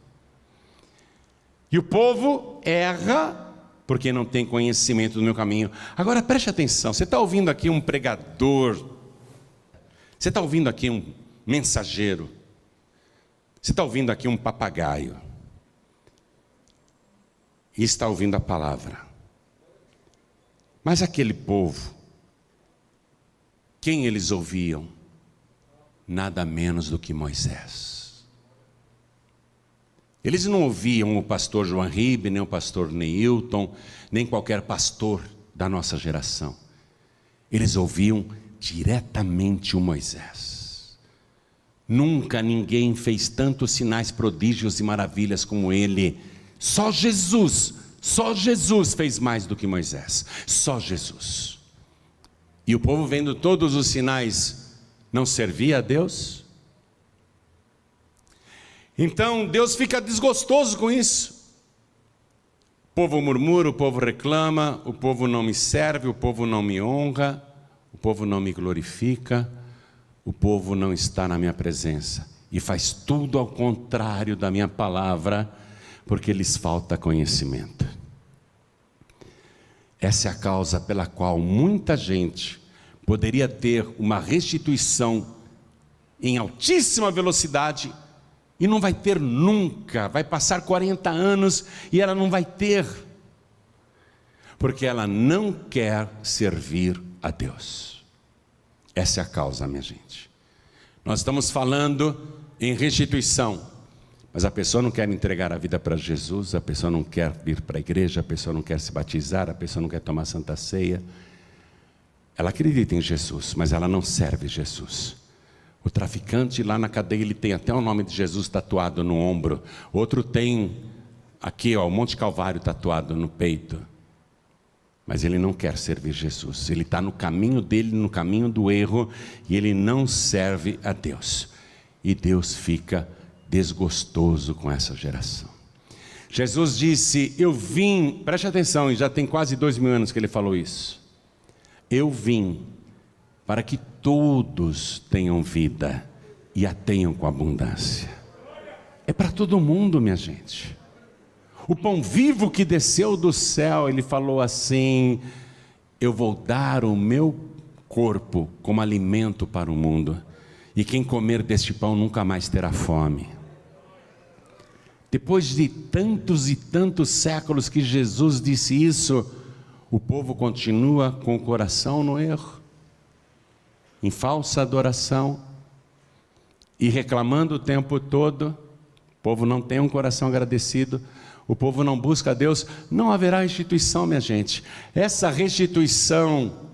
E o povo erra porque não tem conhecimento do meu caminho. Agora preste atenção, você está ouvindo aqui um pregador, você está ouvindo aqui um mensageiro, você está ouvindo aqui um papagaio, e está ouvindo a palavra. Mas aquele povo, quem eles ouviam? Nada menos do que Moisés. Eles não ouviam o pastor João Ribe, nem o pastor Neilton, nem qualquer pastor da nossa geração. Eles ouviam diretamente o Moisés. Nunca ninguém fez tantos sinais, prodígios e maravilhas como ele. Só Jesus fez mais do que Moisés. Só Jesus. E o povo, vendo todos os sinais, não servia a Deus? Então Deus fica desgostoso com isso. O povo murmura, o povo reclama, o povo não me serve, o povo não me honra, o povo não me glorifica, o povo não está na minha presença e faz tudo ao contrário da minha palavra, porque lhes falta conhecimento. Essa é a causa pela qual muita gente poderia ter uma restituição em altíssima velocidade e não vai ter nunca, vai passar 40 anos e ela não vai ter, porque ela não quer servir a Deus. Essa é a causa, minha gente. Nós estamos falando em restituição. Mas a pessoa não quer entregar a vida para Jesus, a pessoa não quer vir para a igreja, a pessoa não quer se batizar, a pessoa não quer tomar Santa Ceia. Ela acredita em Jesus, mas ela não serve Jesus. O traficante lá na cadeia, ele tem até o nome de Jesus tatuado no ombro. Outro tem aqui, o Monte Calvário tatuado no peito. Mas ele não quer servir Jesus. Ele está no caminho dele, no caminho do erro, e ele não serve a Deus. E Deus fica desgostoso com essa geração. Jesus disse, eu vim, preste atenção, e já tem quase 2000 anos que ele falou isso. Eu vim para que todos tenham vida e a tenham com abundância. É para todo mundo, minha gente. O pão vivo que desceu do céu, ele falou assim, eu vou dar o meu corpo como alimento para o mundo, e quem comer deste pão nunca mais terá fome. Depois de tantos e tantos séculos que Jesus disse isso, o povo continua com o coração no erro, em falsa adoração, e reclamando o tempo todo. O povo não tem um coração agradecido, o povo não busca a Deus. Não haverá restituição, minha gente. Essa restituição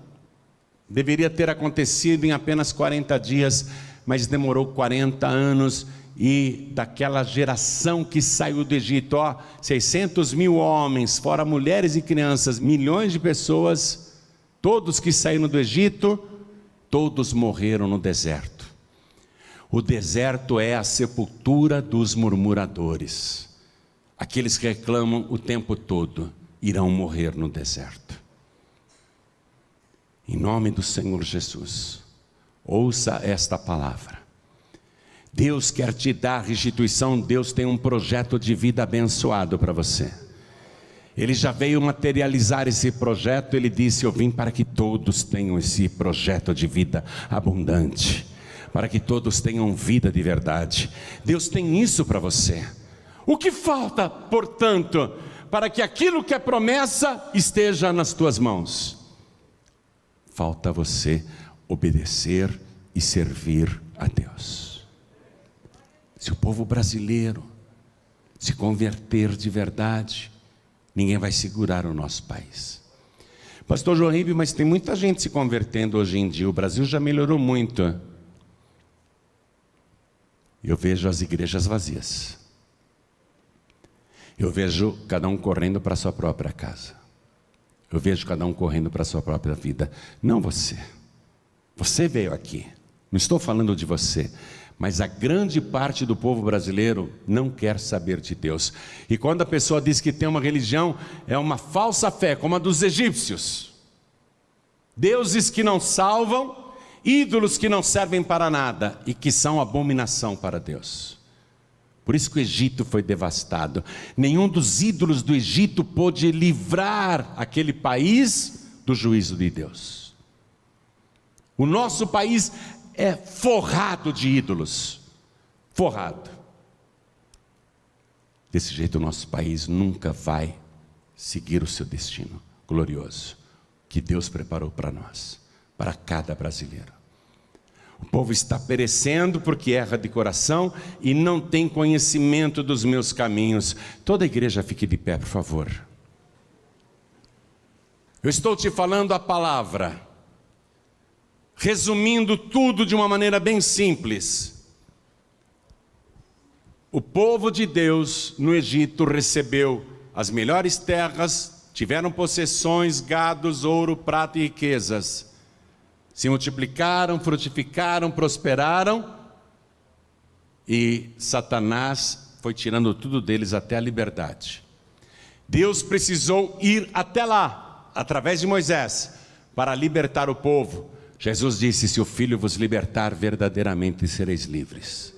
deveria ter acontecido em apenas 40 dias, mas demorou 40 anos, e daquela geração que saiu do Egito, 600 mil homens, fora mulheres e crianças, milhões de pessoas, todos que saíram do Egito, todos morreram no deserto. O deserto é a sepultura dos murmuradores. Aqueles que reclamam o tempo todo irão morrer no deserto. Em nome do Senhor Jesus, ouça esta palavra. Deus quer te dar restituição. Deus tem um projeto de vida abençoado para você. Ele já veio materializar esse projeto. Ele disse, eu vim para que todos tenham esse projeto de vida abundante, para que todos tenham vida de verdade. Deus tem isso para você. O que falta, portanto, para que aquilo que é promessa esteja nas tuas mãos? Falta você obedecer e servir a Deus. Se o povo brasileiro se converter de verdade, ninguém vai segurar o nosso país. Pastor João Ribe, mas tem muita gente se convertendo hoje em dia. O Brasil já melhorou muito. Eu vejo as igrejas vazias. Eu vejo cada um correndo para a sua própria casa. Eu vejo cada um correndo para a sua própria vida. Não você. Você veio aqui. Não estou falando de você. Mas a grande parte do povo brasileiro não quer saber de Deus. E quando a pessoa diz que tem uma religião, é uma falsa fé, como a dos egípcios. Deuses que não salvam, ídolos que não servem para nada e que são abominação para Deus. Por isso que o Egito foi devastado. Nenhum dos ídolos do Egito pôde livrar aquele país do juízo de Deus. O nosso país é forrado de ídolos, forrado. Desse jeito o nosso país nunca vai seguir o seu destino glorioso, que Deus preparou para nós, para cada brasileiro. O povo está perecendo porque erra de coração e não tem conhecimento dos meus caminhos. Toda a igreja fique de pé, por favor. Eu estou te falando a palavra, resumindo tudo de uma maneira bem simples. O povo de Deus no Egito recebeu as melhores terras, tiveram possessões, gados, ouro, prata e riquezas. Se multiplicaram, frutificaram, prosperaram, e Satanás foi tirando tudo deles até a liberdade. Deus precisou ir até lá, através de Moisés, para libertar o povo. Jesus disse, se o Filho vos libertar, verdadeiramente sereis livres.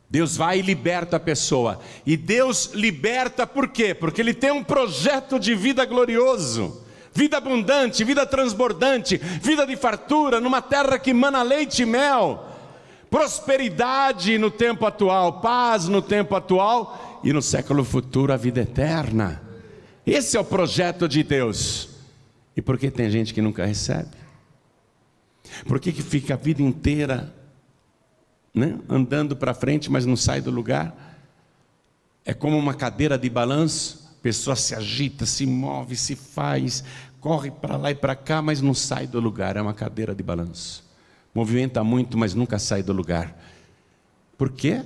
Deus vai e liberta a pessoa. E Deus liberta por quê? Porque Ele tem um projeto de vida glorioso. Vida abundante, vida transbordante, vida de fartura, numa terra que mana leite e mel. Prosperidade no tempo atual, paz no tempo atual e no século futuro a vida eterna. Esse é o projeto de Deus. E por que tem gente que nunca recebe? Por que fica a vida inteira, né, andando para frente, mas não sai do lugar? É como uma cadeira de balanço, a pessoa se agita, se move, se faz, corre para lá e para cá, mas não sai do lugar. É uma cadeira de balanço. Movimenta muito, mas nunca sai do lugar. Por quê?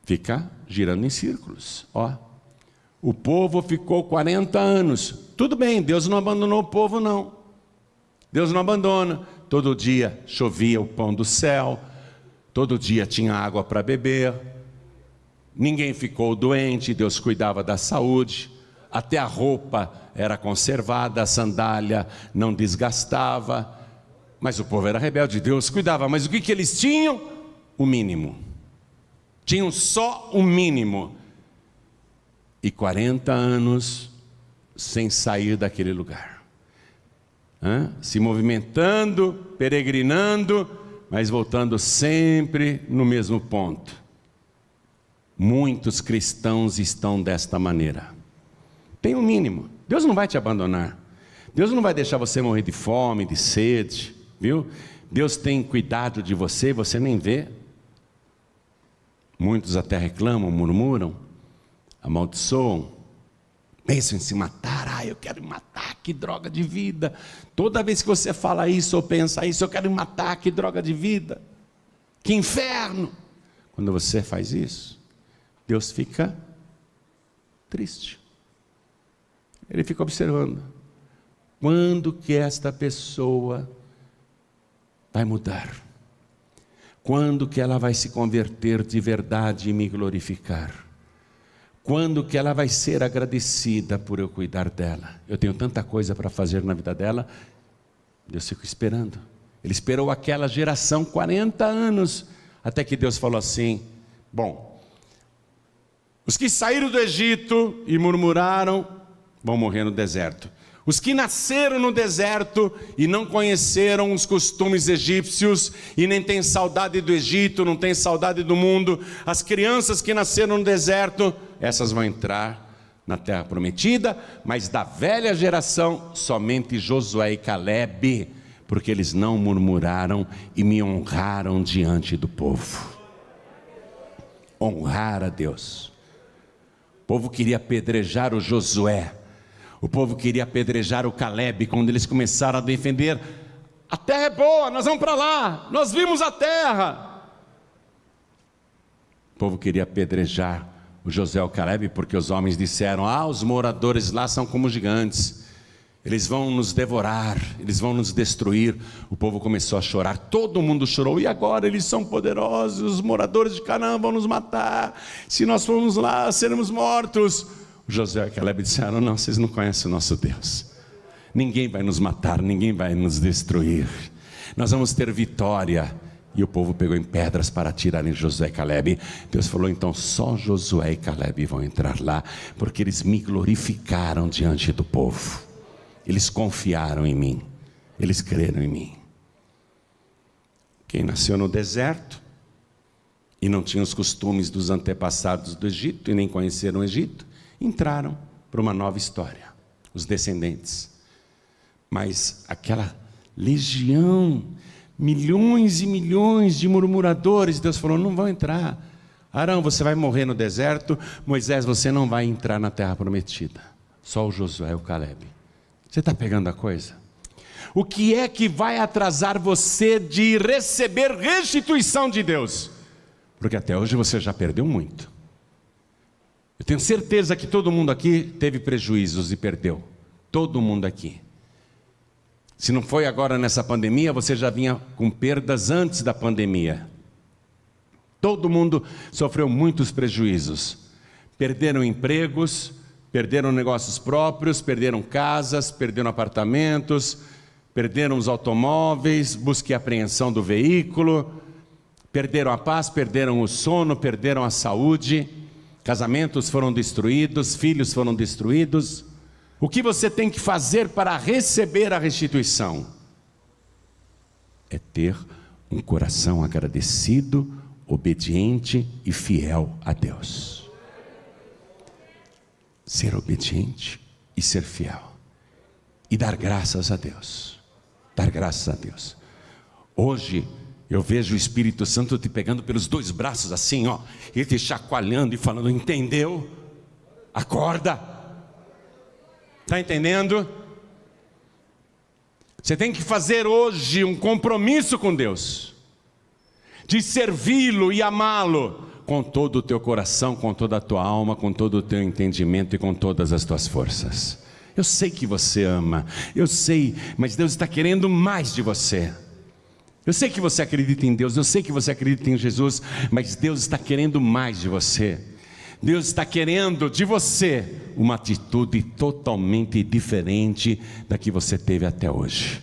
Fica girando em círculos. Ó, o povo ficou 40 anos. Tudo bem, Deus não abandonou o povo, não. Deus não abandona. Todo dia chovia o pão do céu, todo dia tinha água para beber, ninguém ficou doente, Deus cuidava da saúde, até a roupa era conservada, a sandália não desgastava, mas o povo era rebelde, Deus cuidava. Mas o que eles tinham? O mínimo. Tinham só o mínimo. E 40 anos sem sair daquele lugar. Se movimentando, peregrinando, mas voltando sempre no mesmo ponto. Muitos cristãos estão desta maneira. Tem um mínimo. Deus não vai te abandonar. Deus não vai deixar você morrer de fome, de sede, viu? Deus tem cuidado de você, você nem vê. Muitos até reclamam, murmuram, amaldiçoam, pensam em se matar. Eu quero me matar, que droga de vida. Toda vez que você fala isso ou pensa isso, eu quero me matar, que droga de vida, que inferno. Quando você faz isso, Deus fica triste. Ele fica observando. Quando que esta pessoa vai mudar? Quando que ela vai se converter de verdade e me glorificar? Quando que ela vai ser agradecida por eu cuidar dela? Eu tenho tanta coisa para fazer na vida dela. Deus fica esperando. Ele esperou aquela geração 40 anos, até que Deus falou assim: bom, os que saíram do Egito e murmuraram vão morrer no deserto. Os que nasceram no deserto e não conheceram os costumes egípcios e nem têm saudade do Egito, não têm saudade do mundo, as crianças que nasceram no deserto, essas vão entrar na terra prometida, mas da velha geração, somente Josué e Calebe, porque eles não murmuraram e me honraram diante do povo. Honrar a Deus. O povo queria apedrejar o Josué. O povo queria apedrejar o Calebe quando eles começaram a defender. A terra é boa, nós vamos para lá, nós vimos a terra. O povo queria apedrejar o Josué e o Calebe porque os homens disseram: os moradores lá são como gigantes, eles vão nos devorar, eles vão nos destruir. O povo começou a chorar, todo mundo chorou. E agora eles são poderosos, os moradores de Canaã vão nos matar, se nós formos lá seremos mortos. Josué e Calebe disseram: não, vocês não conhecem o nosso Deus. Ninguém vai nos matar, ninguém vai nos destruir. Nós vamos ter vitória. E o povo pegou em pedras para atirar em Josué e Calebe. Deus falou: então só Josué e Calebe vão entrar lá, porque eles me glorificaram diante do povo. Eles confiaram em mim, eles creram em mim. Quem nasceu no deserto e não tinha os costumes dos antepassados do Egito e nem conheceram o Egito, entraram para uma nova história, os descendentes. Mas aquela legião, milhões e milhões de murmuradores, Deus falou: não vão entrar. Arão, você vai morrer no deserto. Moisés, você não vai entrar na terra prometida. Só o Josué e o Calebe. Você está pegando a coisa? O que é que vai atrasar você de receber restituição de Deus? Porque até hoje você já perdeu muito. Eu tenho certeza que todo mundo aqui teve prejuízos e perdeu. Todo mundo aqui. Se não foi agora nessa pandemia, você já vinha com perdas antes da pandemia. Todo mundo sofreu muitos prejuízos. Perderam empregos, perderam negócios próprios, perderam casas, perderam apartamentos, perderam os automóveis, busca e apreensão do veículo, perderam a paz, perderam o sono, perderam a saúde. Casamentos foram destruídos, filhos foram destruídos. O que você tem que fazer para receber a restituição? É ter um coração agradecido, obediente e fiel a Deus. Ser obediente e ser fiel. E dar graças a Deus. Dar graças a Deus. Hoje Eu vejo o Espírito Santo te pegando pelos dois braços assim, ó, e te chacoalhando e falando: entendeu? Acorda. Está entendendo? Você tem que fazer hoje um compromisso com Deus, de servi-lo e amá-lo com todo o teu coração, com toda a tua alma, com todo o teu entendimento e com todas as tuas forças. Eu sei que você ama, eu sei, mas Deus está querendo mais de você. Eu sei que você acredita em Deus, eu sei que você acredita em Jesus, mas Deus está querendo mais de você. Deus está querendo de você uma atitude totalmente diferente da que você teve até hoje.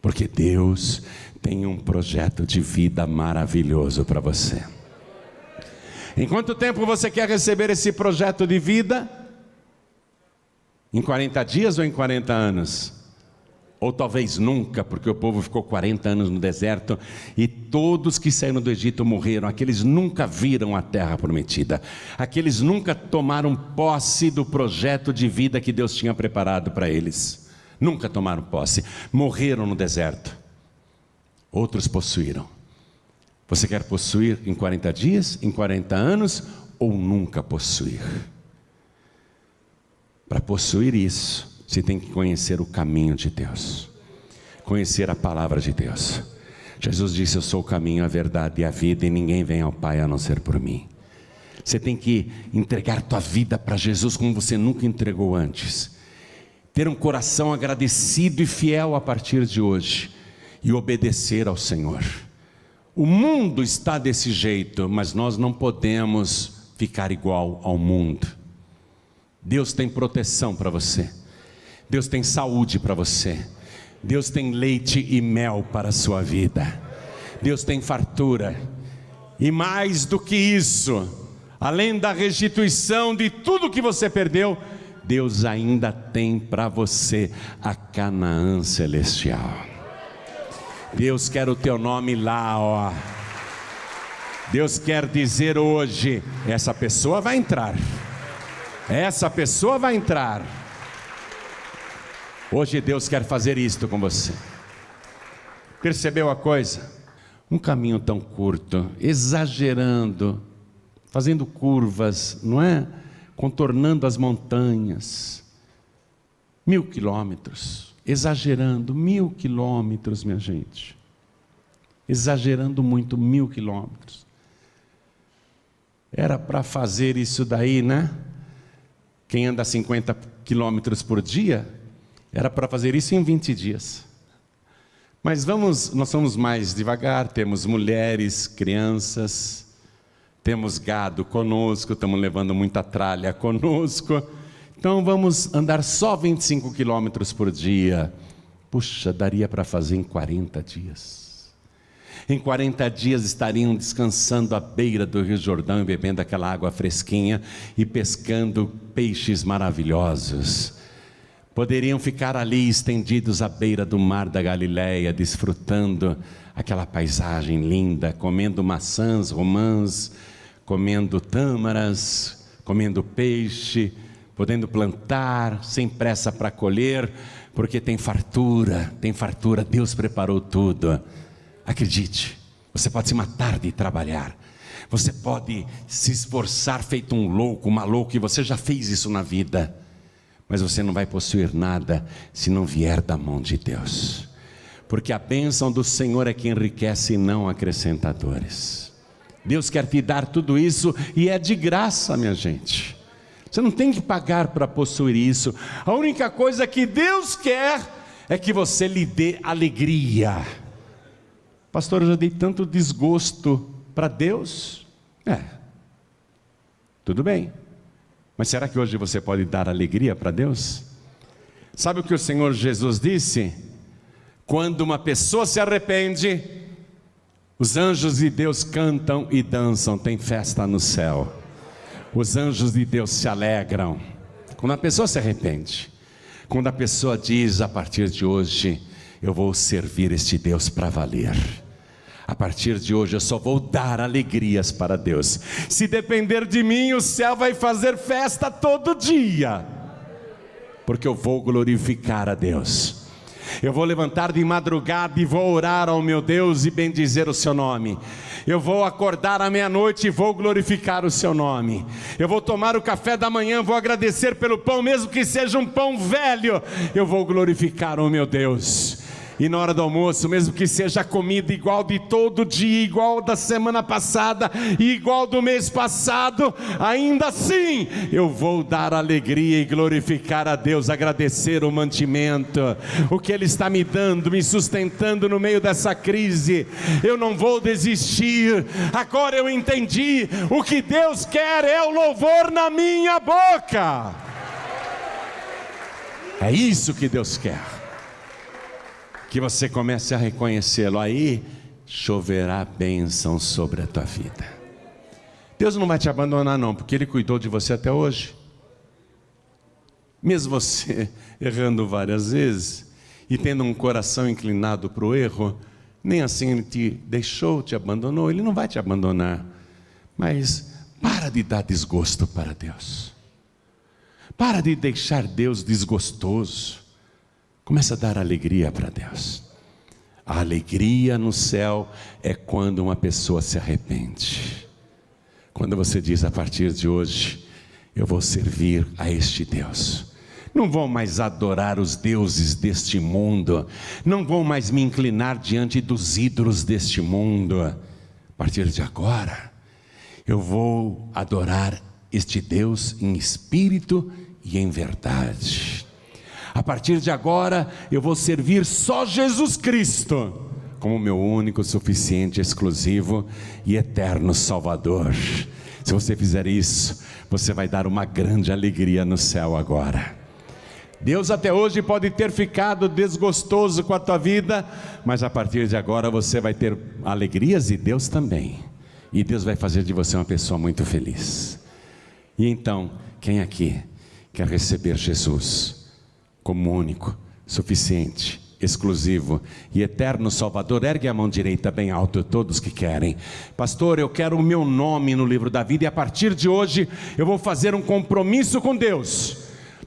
Porque Deus tem um projeto de vida maravilhoso para você. Em quanto tempo você quer receber esse projeto de vida? Em 40 dias ou em 40 anos? Ou talvez nunca, porque o povo ficou 40 anos no deserto e todos que saíram do Egito morreram. Aqueles nunca viram a terra prometida. Aqueles nunca tomaram posse do projeto de vida que Deus tinha preparado para eles. Nunca tomaram posse. Morreram no deserto. Outros possuíram. Você quer possuir em 40 dias, em 40 anos ou nunca possuir? Para possuir isso, você tem que conhecer o caminho de Deus, conhecer a palavra de Deus. Jesus disse: eu sou o caminho, a verdade e a vida, e ninguém vem ao Pai a não ser por mim. Você tem que entregar tua vida para Jesus como você nunca entregou antes, ter um coração agradecido e fiel a partir de hoje, e obedecer ao Senhor. O mundo está desse jeito, mas nós não podemos ficar igual ao mundo. Deus tem proteção para você, Deus tem saúde para você, Deus tem leite e mel para a sua vida, Deus tem fartura, e mais do que isso, além da restituição de tudo que você perdeu, Deus ainda tem para você a Canaã celestial. Deus quer o teu nome lá, ó. Deus quer dizer hoje: essa pessoa vai entrar, essa pessoa vai entrar. Hoje Deus quer fazer isto com você. Percebeu a coisa? Um caminho tão curto, exagerando, fazendo curvas, não é? Contornando as montanhas, 1000 quilômetros, exagerando, 1000 quilômetros, minha gente, exagerando muito, 1000 quilômetros. Era para fazer isso daí, né? Quem anda 50 quilômetros por dia, era para fazer isso em 20 dias. Mas nós somos mais devagar, temos mulheres, crianças, temos gado conosco, estamos levando muita tralha conosco, então vamos andar só 25 quilômetros por dia. Puxa, daria para fazer em 40 dias. Em 40 dias estariam descansando à beira do Rio Jordão e bebendo aquela água fresquinha e pescando peixes maravilhosos. Poderiam ficar ali estendidos à beira do mar da Galileia, desfrutando aquela paisagem linda, comendo maçãs, romãs, comendo tâmaras, comendo peixe, podendo plantar, sem pressa para colher, porque tem fartura, Deus preparou tudo. Acredite, você pode se matar de trabalhar, você pode se esforçar feito um louco, uma louca, e você já fez isso na vida, mas você não vai possuir nada se não vier da mão de Deus, porque a bênção do Senhor é que enriquece e não acrescenta dores. Deus quer te dar tudo isso e é de graça, minha gente. Você não tem que pagar para possuir isso. A única coisa que Deus quer é que você lhe dê alegria. Pastor, eu já dei tanto desgosto para Deus. Tudo bem. Mas será que hoje você pode dar alegria para Deus? Sabe o que o Senhor Jesus disse? Quando uma pessoa se arrepende, os anjos de Deus cantam e dançam, tem festa no céu. Os anjos de Deus se alegram quando a pessoa se arrepende, quando a pessoa diz: a partir de hoje eu vou servir este Deus para valer. A partir de hoje eu só vou dar alegrias para Deus. Se depender de mim, o céu vai fazer festa todo dia, porque eu vou glorificar a Deus. Eu vou levantar de madrugada e vou orar ao meu Deus e bendizer o seu nome. Eu vou acordar à meia-noite e vou glorificar o seu nome. Eu vou tomar o café da manhã, vou agradecer pelo pão, mesmo que seja um pão velho, eu vou glorificar o meu Deus. E na hora do almoço, mesmo que seja a comida igual de todo dia, igual da semana passada e igual do mês passado, ainda assim eu vou dar alegria e glorificar a Deus, agradecer o mantimento, o que Ele está me dando, me sustentando no meio dessa crise. Eu não vou desistir. Agora eu entendi, o que Deus quer é o louvor na minha boca. É isso que Deus quer. Que você comece a reconhecê-lo, aí choverá bênção sobre a tua vida. Deus não vai te abandonar não, porque Ele cuidou de você até hoje. Mesmo você errando várias vezes, e tendo um coração inclinado para o erro, nem assim Ele te deixou, te abandonou. Ele não vai te abandonar. Mas para de dar desgosto para Deus. Para de deixar Deus desgostoso. Começa a dar alegria para Deus. A alegria no céu é quando uma pessoa se arrepende. Quando você diz, a partir de hoje, eu vou servir a este Deus. Não vou mais adorar os deuses deste mundo. Não vou mais me inclinar diante dos ídolos deste mundo. A partir de agora, eu vou adorar este Deus em espírito e em verdade. A partir de agora, eu vou servir só Jesus Cristo como meu único, suficiente, exclusivo e eterno Salvador. Se você fizer isso, você vai dar uma grande alegria no céu agora. Deus até hoje pode ter ficado desgostoso com a tua vida, mas a partir de agora você vai ter alegrias e Deus também. E Deus vai fazer de você uma pessoa muito feliz. E então, quem aqui quer receber Jesus como único, suficiente, exclusivo e eterno Salvador? Ergue a mão direita bem alto, todos que querem. Pastor, eu quero o meu nome no livro da vida, e a partir de hoje eu vou fazer um compromisso com Deus,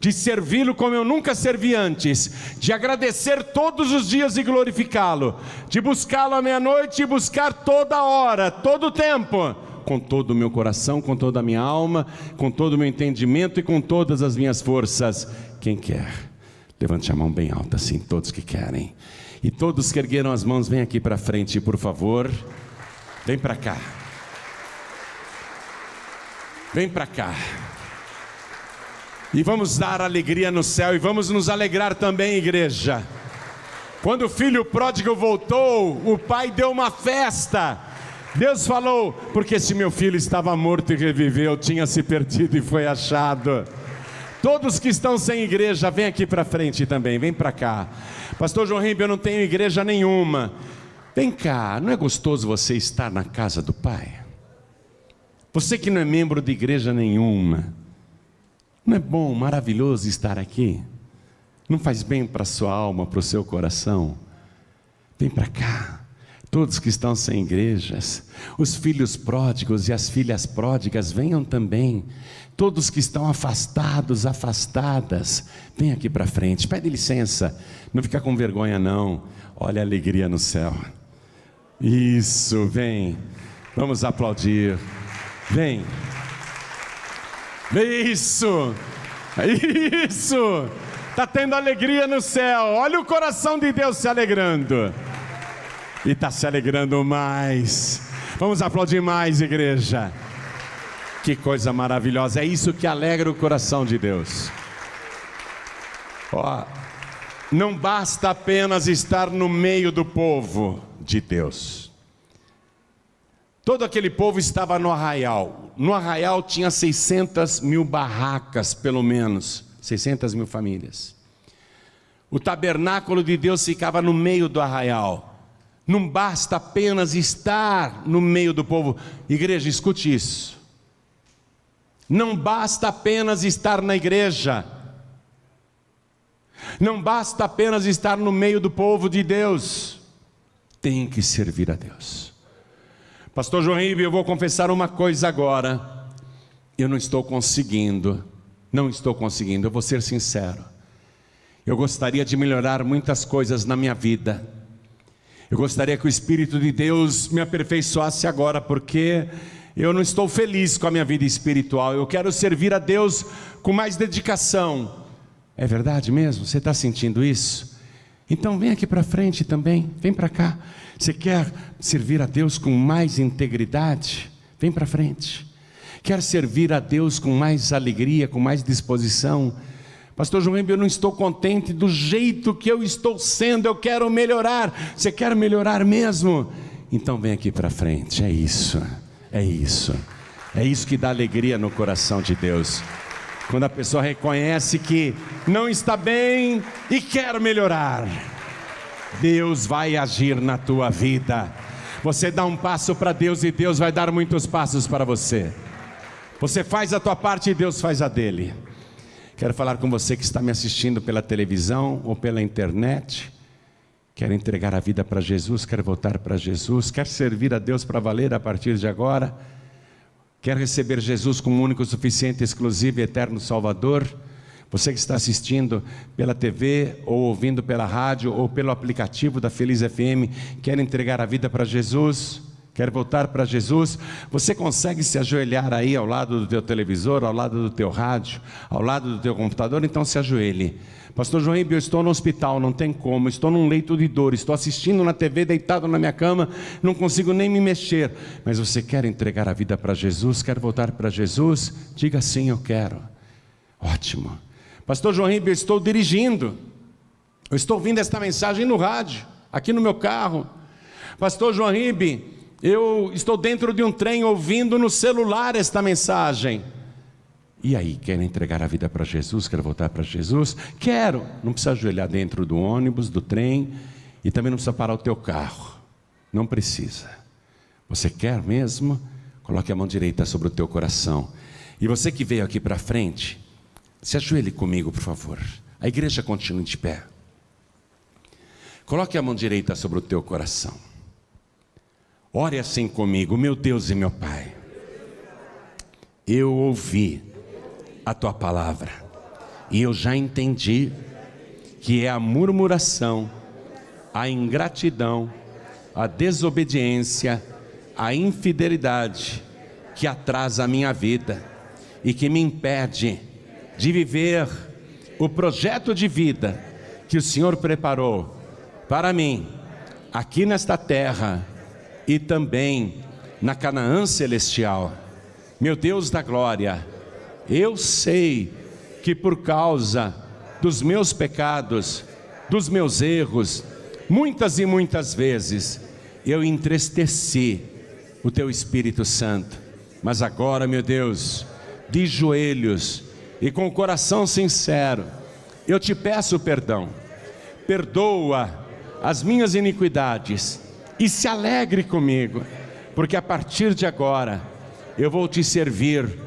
de servi-lo como eu nunca servi antes, de agradecer todos os dias e glorificá-lo, de buscá-lo à meia-noite e buscar toda hora, todo o tempo, com todo o meu coração, com toda a minha alma, com todo o meu entendimento e com todas as minhas forças. Quem quer? Levante a mão bem alta assim, todos que querem. E todos que ergueram as mãos, vem aqui para frente, por favor. Vem para cá. Vem para cá. E vamos dar alegria no céu, e vamos nos alegrar também, igreja. Quando o filho pródigo voltou, o pai deu uma festa. Deus falou, porque esse meu filho estava morto e reviveu, tinha se perdido e foi achado. Todos que estão sem igreja, vem aqui para frente também, vem para cá. Pastor João Ribeiro, eu não tenho igreja nenhuma. Vem cá, não é gostoso você estar na casa do Pai? Você que não é membro de igreja nenhuma, não é bom, maravilhoso estar aqui? Não faz bem para a sua alma, para o seu coração? Vem para cá. Todos que estão sem igrejas, os filhos pródigos e as filhas pródigas, venham também. Todos que estão afastados, afastadas, vem aqui para frente, pede licença, não fica com vergonha não, olha a alegria no céu. Isso, vem, vamos aplaudir, vem, isso, está tendo alegria no céu, olha o coração de Deus se alegrando, e está se alegrando mais. Vamos aplaudir mais, igreja. Que coisa maravilhosa, é isso que alegra o coração de Deus. Ó, não basta apenas estar no meio do povo de Deus. Todo aquele povo estava no arraial. No arraial tinha 600 mil barracas, pelo menos, 600 mil famílias. O tabernáculo de Deus ficava no meio do arraial. Não basta apenas estar no meio do povo. Igreja, escute isso. Não basta apenas estar na igreja. Não basta apenas estar no meio do povo de Deus. Tem que servir a Deus. Pastor João Ribeiro, eu vou confessar uma coisa agora. Eu não estou conseguindo. Eu vou ser sincero. Eu gostaria de melhorar muitas coisas na minha vida. Eu gostaria que o Espírito de Deus me aperfeiçoasse agora, porque eu não estou feliz com a minha vida espiritual. Eu quero servir a Deus com mais dedicação. É verdade mesmo? Você está sentindo isso? Então vem aqui para frente também, vem para cá. Você quer servir a Deus com mais integridade? Vem para frente. Quer servir a Deus com mais alegria, com mais disposição? Pastor João, eu não estou contente do jeito que eu estou sendo, eu quero melhorar. Você quer melhorar mesmo? Então vem aqui para frente, é isso que dá alegria no coração de Deus. Quando a pessoa reconhece que não está bem e quer melhorar, Deus vai agir na tua vida. Você dá um passo para Deus e Deus vai dar muitos passos para você. Você faz a tua parte e Deus faz a dele. Quero falar com você que está me assistindo pela televisão ou pela internet. Quer entregar a vida para Jesus, quer voltar para Jesus, quer servir a Deus para valer a partir de agora. Quer receber Jesus como único, suficiente, exclusivo e eterno Salvador? Você que está assistindo pela TV, ou ouvindo pela rádio, ou pelo aplicativo da Feliz FM, quer entregar a vida para Jesus? Quer voltar para Jesus? Você consegue se ajoelhar aí ao lado do teu televisor, ao lado do teu rádio, ao lado do teu computador? Então se ajoelhe. Pastor João, eu estou no hospital, não tem como, estou num leito de dor, estou assistindo na TV, deitado na minha cama, não consigo nem me mexer. Mas você quer entregar a vida para Jesus? Quer voltar para Jesus? Diga sim, eu quero. Ótimo. Pastor João, eu estou dirigindo, eu estou ouvindo esta mensagem no rádio, aqui no meu carro. Pastor João Ribe, eu estou dentro de um trem ouvindo no celular esta mensagem. E aí, quer entregar a vida para Jesus? Quer voltar para Jesus? Quero. Não precisa ajoelhar dentro do ônibus, do trem, e também não precisa parar o teu carro. Não precisa. Você quer mesmo? Coloque a mão direita sobre o teu coração. E você que veio aqui para frente, se ajoelhe comigo, por favor. A igreja continua de pé. Coloque a mão direita sobre o teu coração. Ore assim comigo: meu Deus e meu Pai, eu ouvi a tua palavra e eu já entendi que é a murmuração, a ingratidão, a desobediência, a infidelidade que atrasa a minha vida e que me impede de viver o projeto de vida que o Senhor preparou para mim aqui nesta terra e também na Canaã celestial. Meu Deus da glória, eu sei que por causa dos meus pecados, dos meus erros, muitas e muitas vezes eu entristeci o teu Espírito Santo. Mas agora, meu Deus, de joelhos e com o coração sincero, eu te peço perdão. Perdoa as minhas iniquidades e se alegre comigo, porque a partir de agora eu vou te servir,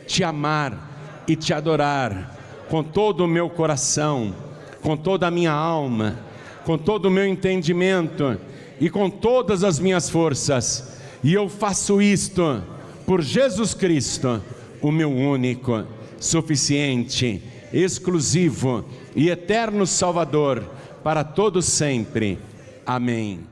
te amar e te adorar com todo o meu coração, com toda a minha alma, com todo o meu entendimento e com todas as minhas forças. E eu faço isto por Jesus Cristo, o meu único, suficiente, exclusivo e eterno Salvador, para todos sempre. Amém.